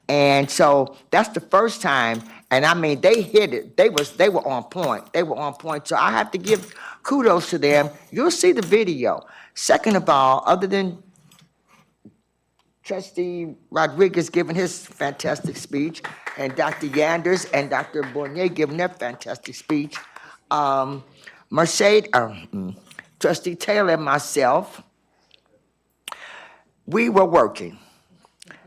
And so that's the first time, and I mean, they hit it. They were on point. They were on point. So I have to give kudos to them. You'll see the video. Second of all, other than Trustee Rodriguez giving his fantastic speech, and Dr. Yanders and Dr. Bonnier giving their fantastic speech, Trustee Taylor and myself, we were working.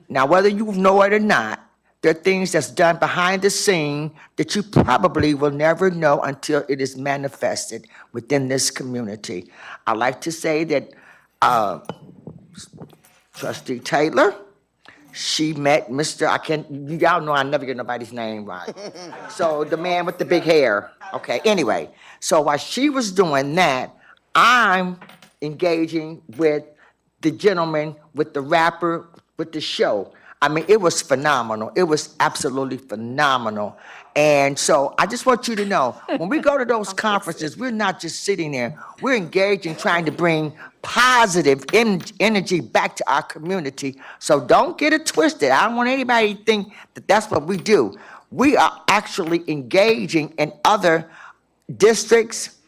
Now, whether you know it or not, there are things that's done behind the scene that you probably will never know until it is manifested within this community. I like to say that Trustee Taylor, she met Mr. Y'all know I never get nobody's name right. So the man with the big hair. Okay, anyway, so while she was doing that, I'm engaging with the gentleman with the rapper with the show. I mean, it was phenomenal. It was absolutely phenomenal. And so I just want you to know, when we go to those conferences, we're not just sitting there. We're engaging, trying to bring positive energy back to our community. So don't get it twisted. I don't want anybody to think that that's what we do. We are actually engaging in other districts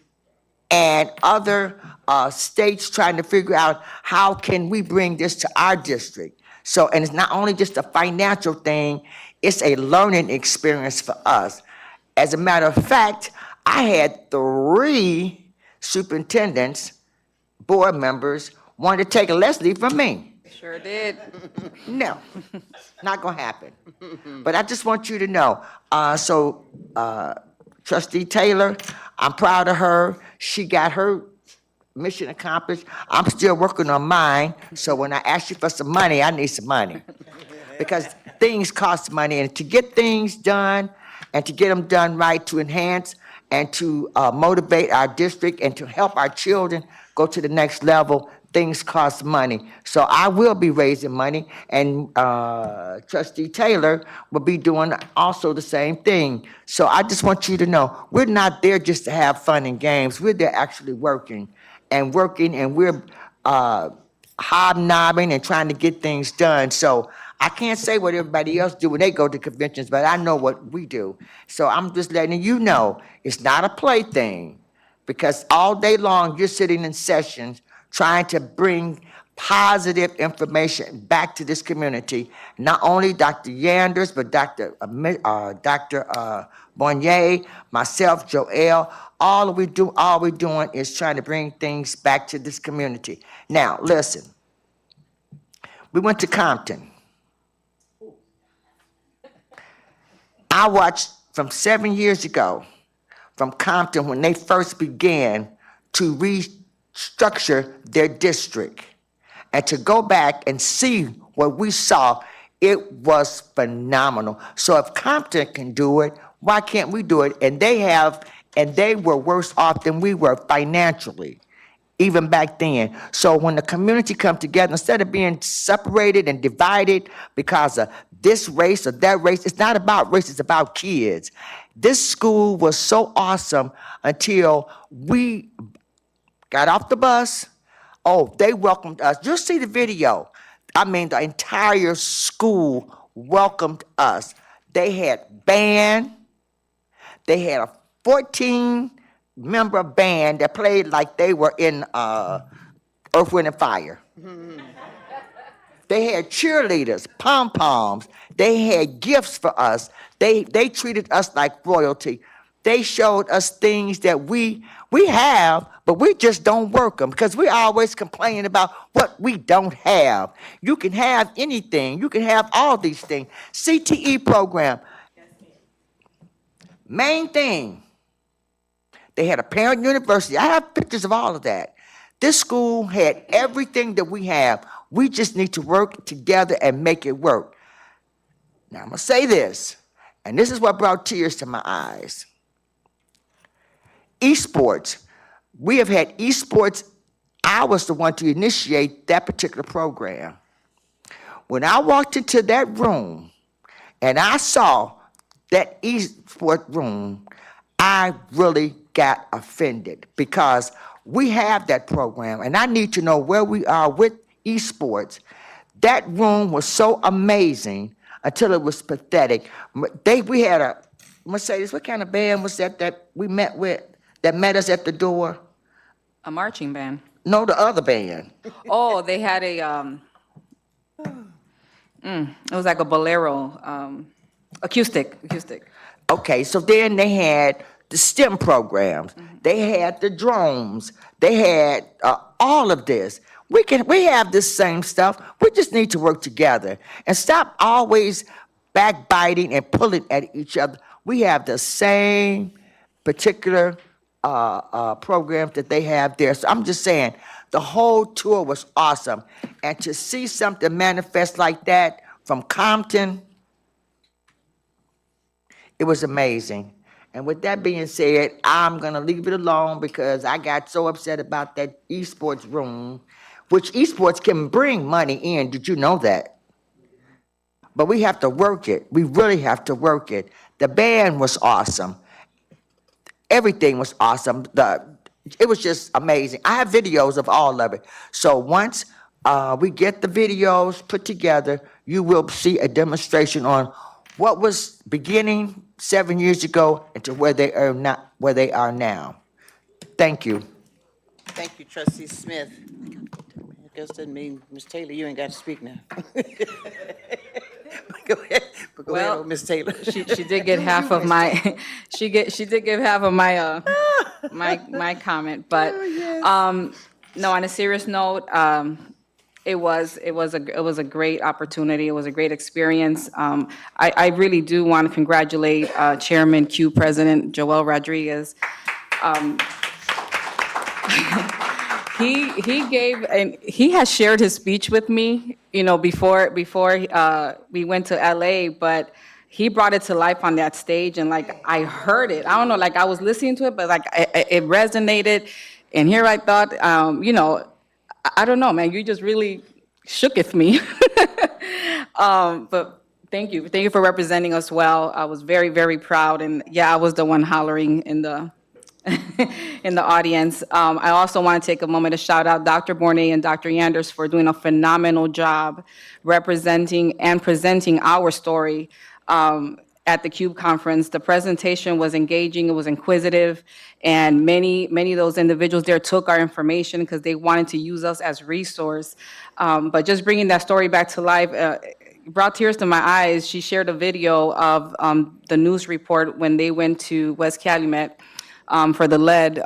and other states, trying to figure out how can we bring this to our district. So, and it's not only just a financial thing, it's a learning experience for us. As a matter of fact, I had 3 superintendents, board members, wanted to take a lesson leave from me. Sure did. No, not gonna happen. But I just want you to know, Trustee Taylor, I'm proud of her. She got her mission accomplished. I'm still working on mine, so when I ask you for some money, I need some money. Because things cost money, and to get things done, and to get them done right, to enhance and to motivate our district and to help our children go to the next level, things cost money. So I will be raising money, and Trustee Taylor will be doing also the same thing. So I just want you to know, we're not there just to have fun and games. We're there actually working, and we're hobnobbing and trying to get things done. So I can't say what everybody else do when they go to conventions, but I know what we do. So I'm just letting you know, it's not a plaything, because all day long you're sitting in sessions trying to bring positive information back to this community. Not only Dr. Yanders, but Dr. Bonnier, myself, Joelle, all we're doing is trying to bring things back to this community. Now, listen, we went to Compton. I watched from 7 years ago, from Compton, when they first began to restructure their district, and to go back and see what we saw, it was phenomenal. So if Compton can do it, why can't we do it? And they were worse off than we were financially, even back then. So when the community come together, instead of being separated and divided because of this race or that race, it's not about race, it's about kids. This school was so awesome until we got off the bus. Oh, they welcomed us. You'll see the video. I mean, the entire school welcomed us. They had band. They had a 14-member band that played like they were in Earth, Wind, and Fire. They had cheerleaders, pom-poms. They had gifts for us. They treated us like royalty. they showed us things that we have, but we just don't work them because we always complaining about what we don't have. You can have anything. You can have all these things. CTE program. Main thing, they had a parent university. I have pictures of all of that. This school had everything that we have. We just need to work together and make it work. Now, I'm going to say this, and this is what brought tears to my eyes. Esports. We have had esports. I was the one to initiate that particular program. When I walked into that room and I saw that esports room, I really got offended because we have that program, and I need to know where we are with esports. That room was so amazing until it was pathetic. We had a, Mercedes, what kind of band was that we met with, that met us at the door? A marching band. No, the other band. Oh, they had a, it was like a bolero, acoustic. Okay, so then they had the STEM programs. They had the drones. They had all of this. We have this same stuff. We just need to work together and stop always backbiting and pulling at each other. We have the same particular programs that they have there. So I'm just saying, the whole tour was awesome. And to see something manifest like that from Compton, it was amazing. And with that being said, I'm going to leave it alone because I got so upset about that esports room, which esports can bring money in. Did you know that? But we have to work it. We really have to work it. The band was awesome. Everything was awesome. It was just amazing. I have videos of all of it. So once we get the videos put together, you will see a demonstration on what was beginning 7 years ago and to where they are now. Thank you. Thank you, Trustee Smith. I guess that means, Ms. Taylor, you ain't got to speak now. Go ahead, Well, Ms. Taylor. She did get half of my, she did give half of my, my comment, but, no, on a serious note, it was a great opportunity. It was a great experience. I really do want to congratulate Chairman Q President Joel Rodriguez. He gave, and he has shared his speech with me, before we went to LA, but he brought it to life on that stage, and like I heard it. I don't know, like I was listening to it, but like it resonated, and here I thought, I don't know, man, you just really shooketh me. But thank you for representing us well. I was very, very proud, and yeah, I was the one hollering in the in the audience. I also want to take a moment to shout out Dr. Bornay and Dr. Yanders for doing a phenomenal job representing and presenting our story at the CUBE conference. The presentation was engaging, it was inquisitive, and many of those individuals there took our information because they wanted to use us as resource. But just bringing that story back to life, brought tears to my eyes. She shared a video of the news report when they went to West Calumet for the lead,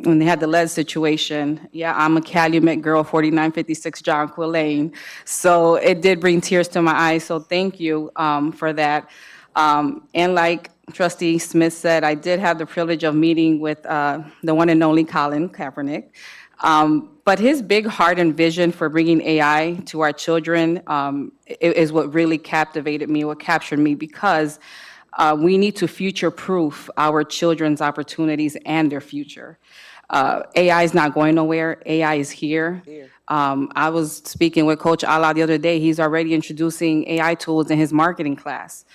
when they had the lead situation. Yeah, I'm a Calumet girl, 4956 John Quill Lane. So it did bring tears to my eyes, so thank you for that. And like Trustee Smith said, I did have the privilege of meeting with the one and only Colin Kaepernick. But his big heart and vision for bringing AI to our children is what really captivated me, what captured me, because we need to future-proof our children's opportunities and their future. AI is not going nowhere. AI is here. I was speaking with Coach Ala the other day. He's already introducing AI tools in his marketing class.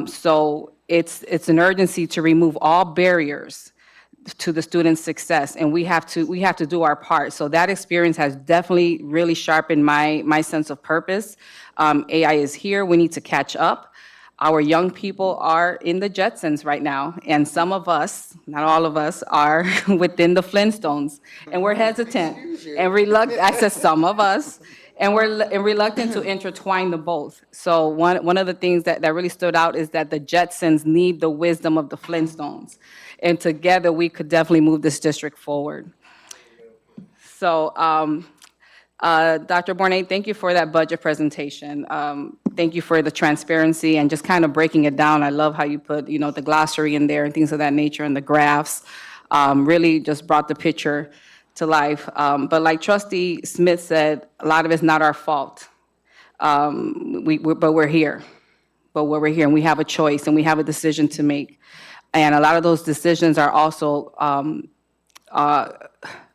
So it's an urgency to remove all barriers to the student's success, and we have to do our part. So that experience has definitely really sharpened my sense of purpose. AI is here. We need to catch up. Our young people are in the Jetsons right now, and some of us, not all of us, are within the Flintstones, and we're hesitant and reluctant. I said some of us, And we're reluctant to intertwine the both. So one of the things that really stood out is that the Jetsons need the wisdom of the Flintstones. And together, we could definitely move this district forward. So, Dr. Bornay, thank you for that budget presentation. Thank you for the transparency and just kind of breaking it down. I love how you put, the glossary in there and things of that nature and the graphs. Really just brought the picture to life. But like Trustee Smith said, a lot of it's not our fault. But we're here. But we're here and we have a choice and we have a decision to make. And a lot of those decisions are also, a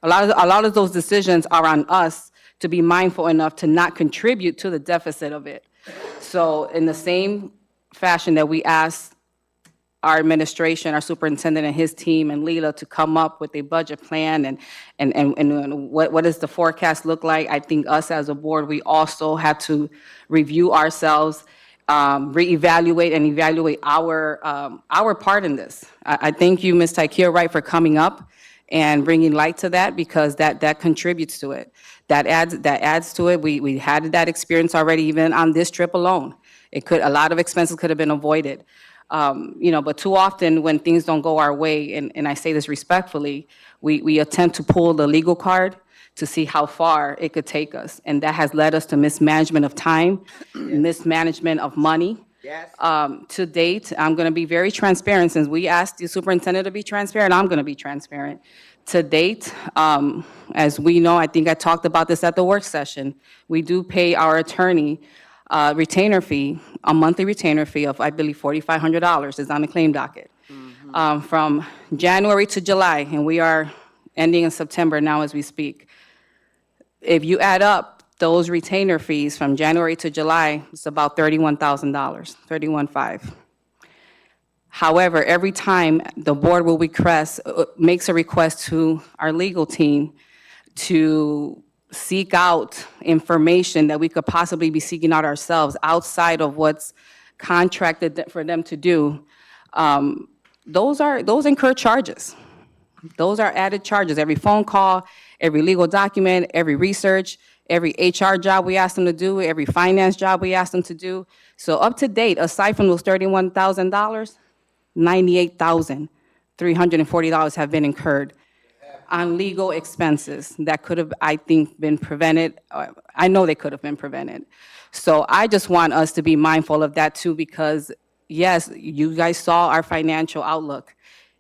lot of those decisions are on us to be mindful enough to not contribute to the deficit of it. So in the same fashion that we asked our administration, our superintendent and his team and Leela to come up with a budget plan and what does the forecast look like, I think us as a board, we also have to review ourselves, reevaluate and evaluate our part in this. I thank you, Ms. Tykea Wright, for coming up and bringing light to that because that contributes to it. That adds to it. We had that experience already even on this trip alone. A lot of expenses could have been avoided. But too often when things don't go our way, and I say this respectfully, we attempt to pull the legal card to see how far it could take us. And that has led us to mismanagement of time, mismanagement of money. Yes. To date, I'm going to be very transparent. Since we asked the superintendent to be transparent, I'm going to be transparent. To date, as we know, I think I talked about this at the work session, we do pay our attorney retainer fee, a monthly retainer fee of, I believe, $4,500 is on the claim docket. From January to July, and we are ending in September now as we speak. If you add up those retainer fees from January to July, it's about $31,000, $31,500. However, every time the board will makes a request to our legal team to seek out information that we could possibly be seeking out ourselves outside of what's contracted for them to do, those incur charges. Those are added charges. Every phone call, every legal document, every research, every HR job we ask them to do, every finance job we ask them to do. So up to date, aside from those $31,000, $98,340 have been incurred on legal expenses that could have, I think, been prevented. I know they could have been prevented. So I just want us to be mindful of that too, because yes, you guys saw our financial outlook.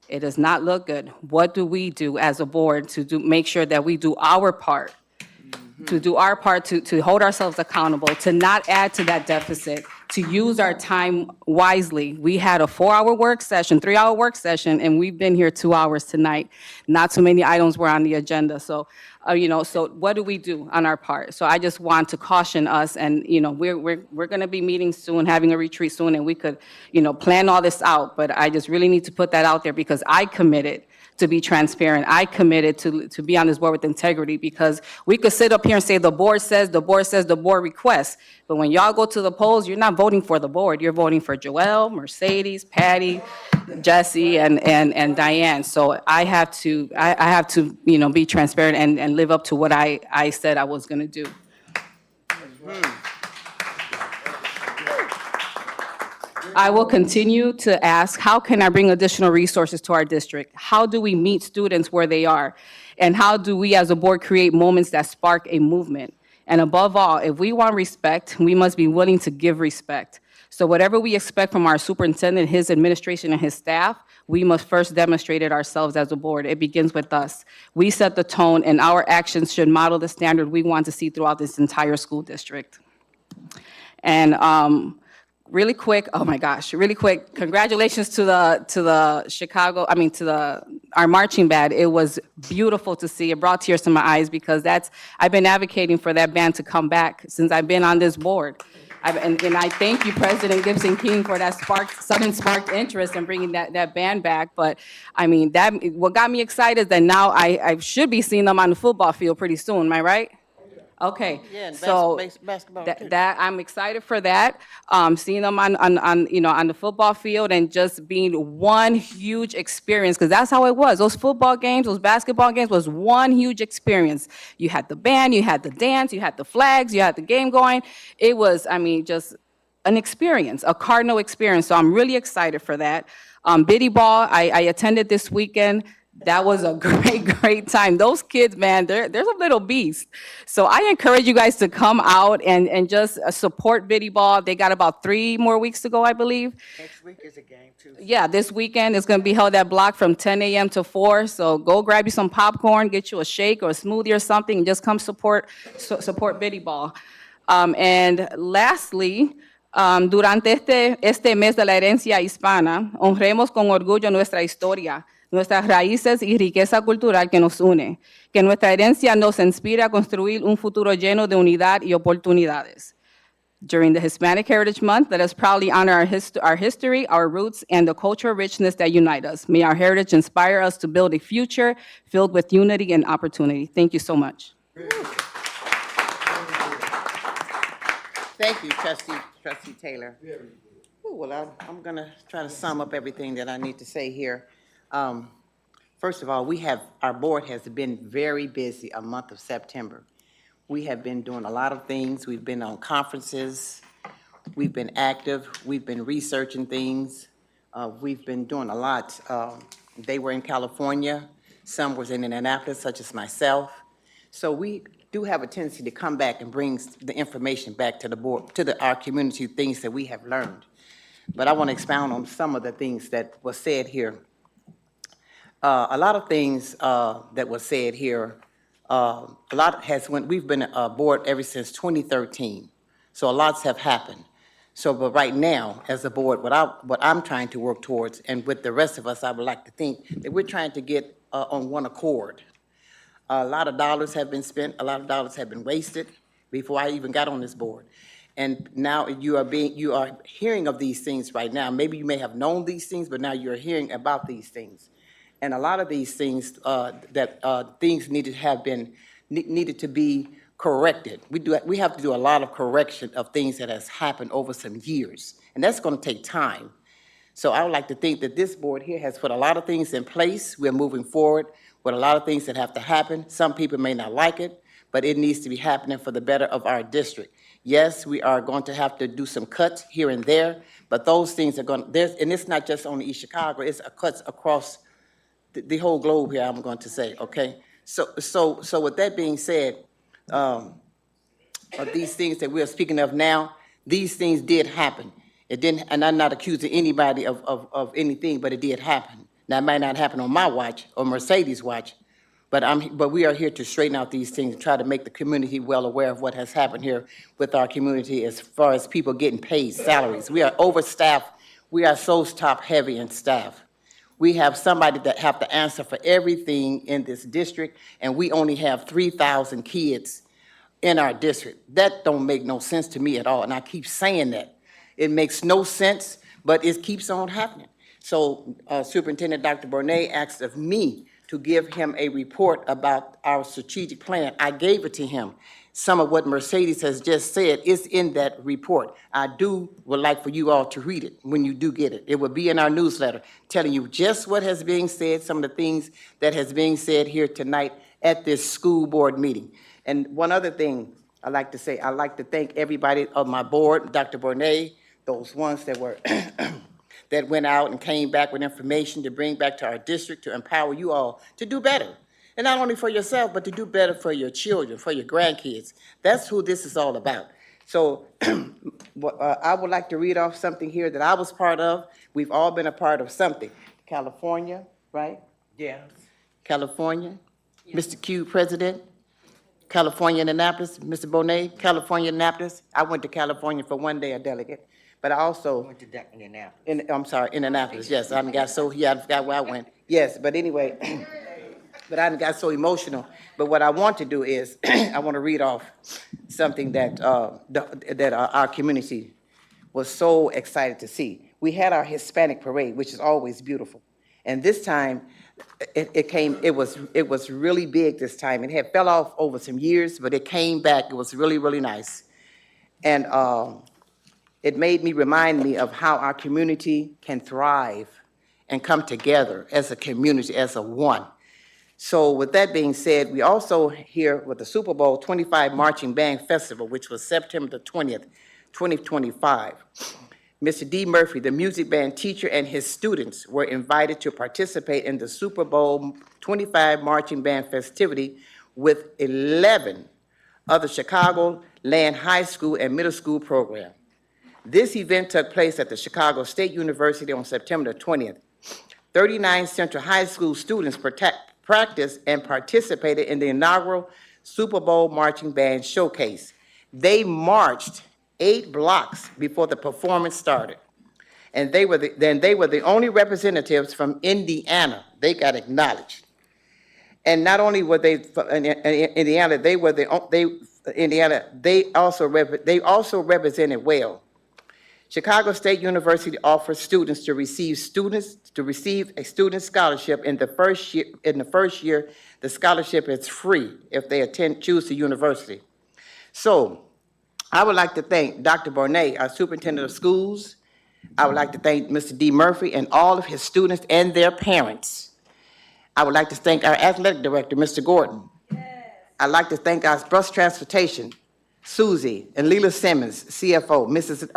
It does not look good. What do we do as a board to make sure that we do our part? To hold ourselves accountable, to not add to that deficit, to use our time wisely. We had a 4-hour work session, 3-hour work session, and we've been here 2 hours tonight. Not too many items were on the agenda. So, so what do we do on our part? So I just want to caution us, and we're going to be meeting soon, having a retreat soon, and we could, plan all this out. But I just really need to put that out there because I committed to be transparent. I committed to be on this board with integrity, because we could sit up here and say the board says, the board requests. But when y'all go to the polls, you're not voting for the board. You're voting for Joelle, Mercedes, Patty, Jesse, and Diane. So I have to be transparent and live up to what I said I was going to do. I will continue to ask, how can I bring additional resources to our district? How do we meet students where they are? And how do we as a board create moments that spark a movement? And above all, if we want respect, we must be willing to give respect. So whatever we expect from our superintendent, his administration, and his staff, we must first demonstrate it ourselves as a board. It begins with us. We set the tone, and our actions should model the standard we want to see throughout this entire school district. And really quick, congratulations to our marching band. It was beautiful to see. It brought tears to my eyes because I've been advocating for that band to come back since I've been on this board. And I thank you, President Gibson King, for that sudden sparked interest in bringing that band back. But I mean, what got me excited is that now I should be seeing them on the football field pretty soon. Am I right? Okay, Yeah, and so basketball too. that I'm excited for that. Seeing them on you know on the football field and just being one huge experience because that's how it was. Those football games, those basketball games was one huge experience. You had the band, you had the dance, you had the flags, you had the game going. It was, I mean, just an experience, a Cardinal experience. So I'm really excited for that. Biddy Ball, I attended this weekend. That was a great time. Those kids, man, they're some little beasts. So I encourage you guys to come out and just support Biddy Ball. They got about 3 more weeks to go, I believe. Next week is a game too. Yeah, this weekend it's going to be held at Block from 10 a.m. to 4. So go grab you some popcorn, get you a shake or a smoothie or something, and just come support Biddy Ball. And lastly, durante este mes de la herencia hispana, honremos con orgullo nuestra historia, nuestras raíces y riqueza cultural que nos une. Que nuestra herencia nos inspire a construir un futuro lleno de unidad y oportunidades. During the Hispanic Heritage Month, let us proudly honor our history, our roots, and the cultural richness that unite us. May our heritage inspire us to build a future filled with unity and opportunity. Thank you so much. Thank you, Trustee Taylor. Ooh, well, I'm going to try to sum up everything that I need to say here. First of all, our board has been very busy a month of September. We have been doing a lot of things. We've been on conferences. We've been active. We've been researching things. We've been doing a lot. They were in California. Some was in Indianapolis, such as myself. So we do have a tendency to come back and bring the information back to the board, to our community, things that we have learned. But I want to expound on some of the things that were said here. A lot of things that were said here, we've been a board ever since 2013. So a lots have happened. So, but right now, as a board, what I'm trying to work towards, and with the rest of us, I would like to think that we're trying to get on one accord. A lot of dollars have been spent, a lot of dollars have been wasted before I even got on this board. And now you are hearing of these things right now. Maybe you may have known these things, but now you're hearing about these things. And a lot of these things things needed to be corrected. We have to do a lot of correction of things that has happened over some years, and that's going to take time. So I would like to think that this board here has put a lot of things in place. We're moving forward with a lot of things that have to happen. Some people may not like it, but it needs to be happening for the better of our district. Yes, we are going to have to do some cuts here and there, but those things are going to, and it's not just only East Chicago, it's cuts across the whole globe here, I'm going to say, okay? So with that being said, these things that we are speaking of now, these things did happen. It didn't, and I'm not accusing anybody of anything, but it did happen. Now, it might not happen on my watch or Mercedes' watch, but we are here to straighten out these things and try to make the community well aware of what has happened here with our community as far as people getting paid salaries. We are overstaffed. We are so top-heavy in staff. We have somebody that have to answer for everything in this district, and we only have 3,000 kids in our district. That don't make no sense to me at all, and I keep saying that. It makes no sense, but it keeps on happening. So Superintendent Dr. Bonet asked of me to give him a report about our strategic plan. I gave it to him. Some of what Mercedes has just said is in that report. I would like for you all to read it when you do get it. It will be in our newsletter telling you just what has been said, some of the things that has been said here tonight at this school board meeting. And one other thing I'd like to say, I'd like to thank everybody of my board, Dr. Bonet, those ones that were that went out and came back with information to bring back to our district to empower you all to do better. And not only for yourself, but to do better for your children, for your grandkids. That's who this is all about. So I would like to read off something here that I was part of. We've all been a part of something. California, right? Yes. California. Yes. Mr. Q, President. California, Indianapolis. Mr. Bonet, California, Indianapolis. I went to California for one day, a delegate. But I also went to Indianapolis. Indianapolis, yes. I forgot where I went. Yes, but anyway. But I got so emotional. But what I want to do is, I want to read off something that our community was so excited to see. We had our Hispanic parade, which is always beautiful. And this time, it was really big this time. It had fell off over some years, but it came back. It was really, really nice. And it made me remind me of how our community can thrive and come together as a community, as a one. So with that being said, we also here with the Super Bowl 25 Marching Band Festival, which was September the 20th, 2025. Mr. D. Murphy, the music band teacher, and his students were invited to participate in the Super Bowl 25 Marching Band festivity with 11 other Chicago Land High School and Middle School programs. This event took place at the Chicago State University on September the 20th. 39 Central High School students practiced and participated in the inaugural Super Bowl Marching Band Showcase. They marched 8 blocks before the performance started. And they were the only representatives from Indiana. They got acknowledged. And not only were they from Indiana, they also represented well. Chicago State University offers students to receive a student scholarship in the first year. In the first year, the scholarship is free if they choose the university. So I would like to thank Dr. Bornay, our superintendent of schools. I would like to thank Mr. D. Murphy and all of his students and their parents. I would like to thank our athletic director, Mr. Gordon. I'd like to thank our bus transportation, Susie and Leela Simmons, CFO, Mrs.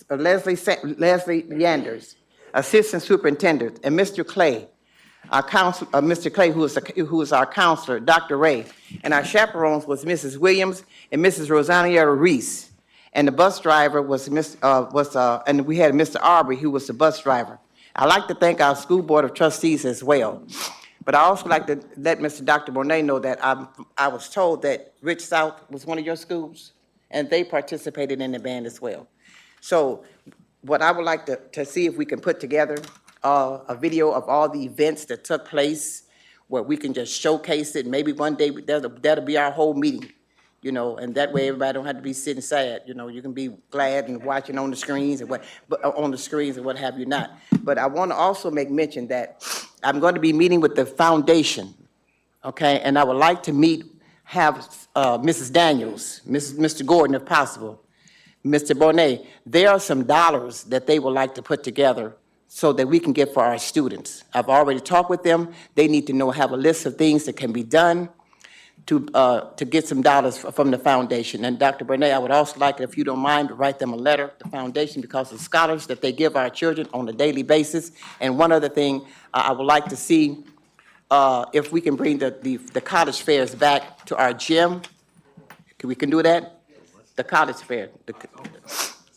Leslie Yanders, assistant superintendent, and Mr. Clay, our counselor, Mr. Clay, who is our counselor, Dr. Ray, and our chaperones was Mrs. Williams and Mrs. Rosanna Reese, and the bus driver was and we had Mr. Aubrey, who was the bus driver. I'd like to thank our school board of trustees as well. But I also like to let Mr. Dr. Bonet know that I was told that Rich South was one of your schools, and they participated in the band as well. So what I would like to see if we can put together a video of all the events that took place where we can just showcase it. Maybe one day that'll be our whole meeting, you know, and that way everybody don't have to be sitting sad. You know, you can be glad and watching on the screens and what have you not. But I want to also make mention that I'm going to be meeting with the foundation, okay? And I would like to have Mrs. Daniels, Mr. Gordon, if possible, Mr. Bonet. There are some dollars that they would like to put together so that we can get for our students. I've already talked with them. They need to have a list of things that can be done to get some dollars from the foundation. And Dr. Bonet, I would also like, if you don't mind, to write them a letter, the foundation, because of the scholars that they give our children on a daily basis. And one other thing, I would like to see if we can bring the college fairs back to our gym. We can do that? The college fair.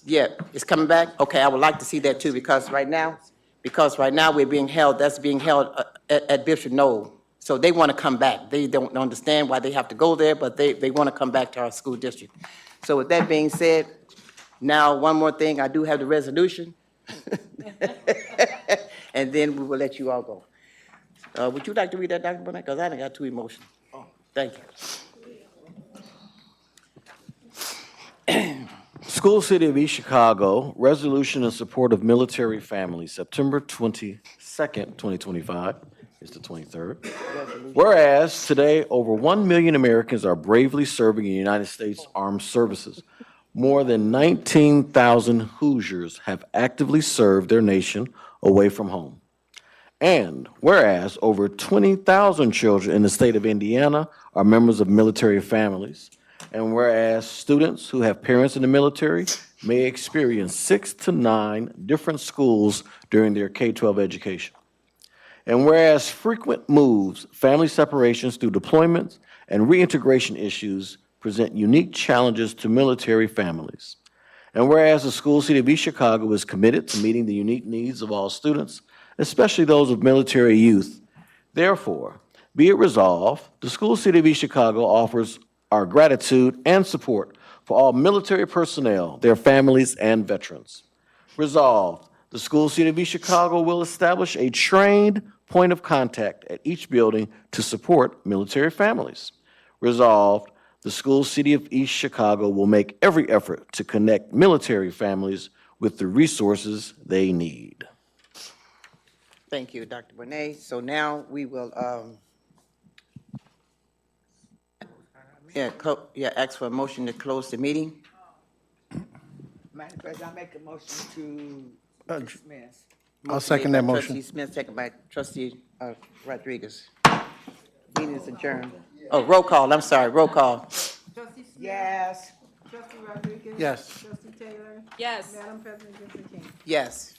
Yeah, it's coming back? Okay, I would like to see that too, because right now that's being held at Bishop Knoll. So they want to come back. They don't understand why they have to go there, but they want to come back to our school district. So with that being said, now one more thing, I do have the resolution. And then we will let you all go. Would you like to read that, Dr. Burnett? Because I done got too emotional. Thank you. School City of East Chicago, resolution in support of military families, September 22nd, 2025. It's the 23rd. Whereas today, over 1 million Americans are bravely serving in the United States Armed Services. More than 19,000 Hoosiers have actively served their nation away from home. And whereas over 20,000 children in the state of Indiana are members of military families, and whereas students who have parents in the military may experience 6 to 9 different schools during their K-12 education. And whereas frequent moves, family separations through deployments, and reintegration issues present unique challenges to military families. And whereas the School City of East Chicago is committed to meeting the unique needs of all students, especially those of military youth, therefore, be it resolved, the School City of East Chicago offers our gratitude and support for all military personnel, their families, and veterans. Resolved, the School City of East Chicago will establish a trained point of contact at each building to support military families. Resolved, the School City of East Chicago will make every effort to connect military families with the resources they need. Thank you, Dr. Bonet. So now we will, ask for a motion to close the meeting. Madam President, I make a motion to dismiss. I'll second that Made by motion. Trustee Smith, second by Trustee Rodriguez. Meeting is adjourned. Oh, roll call, I'm sorry, roll call. Trustee Smith? Yes. Trustee Rodriguez? Yes. Trustee Taylor? Yes. Madam President Gibson King? Yes.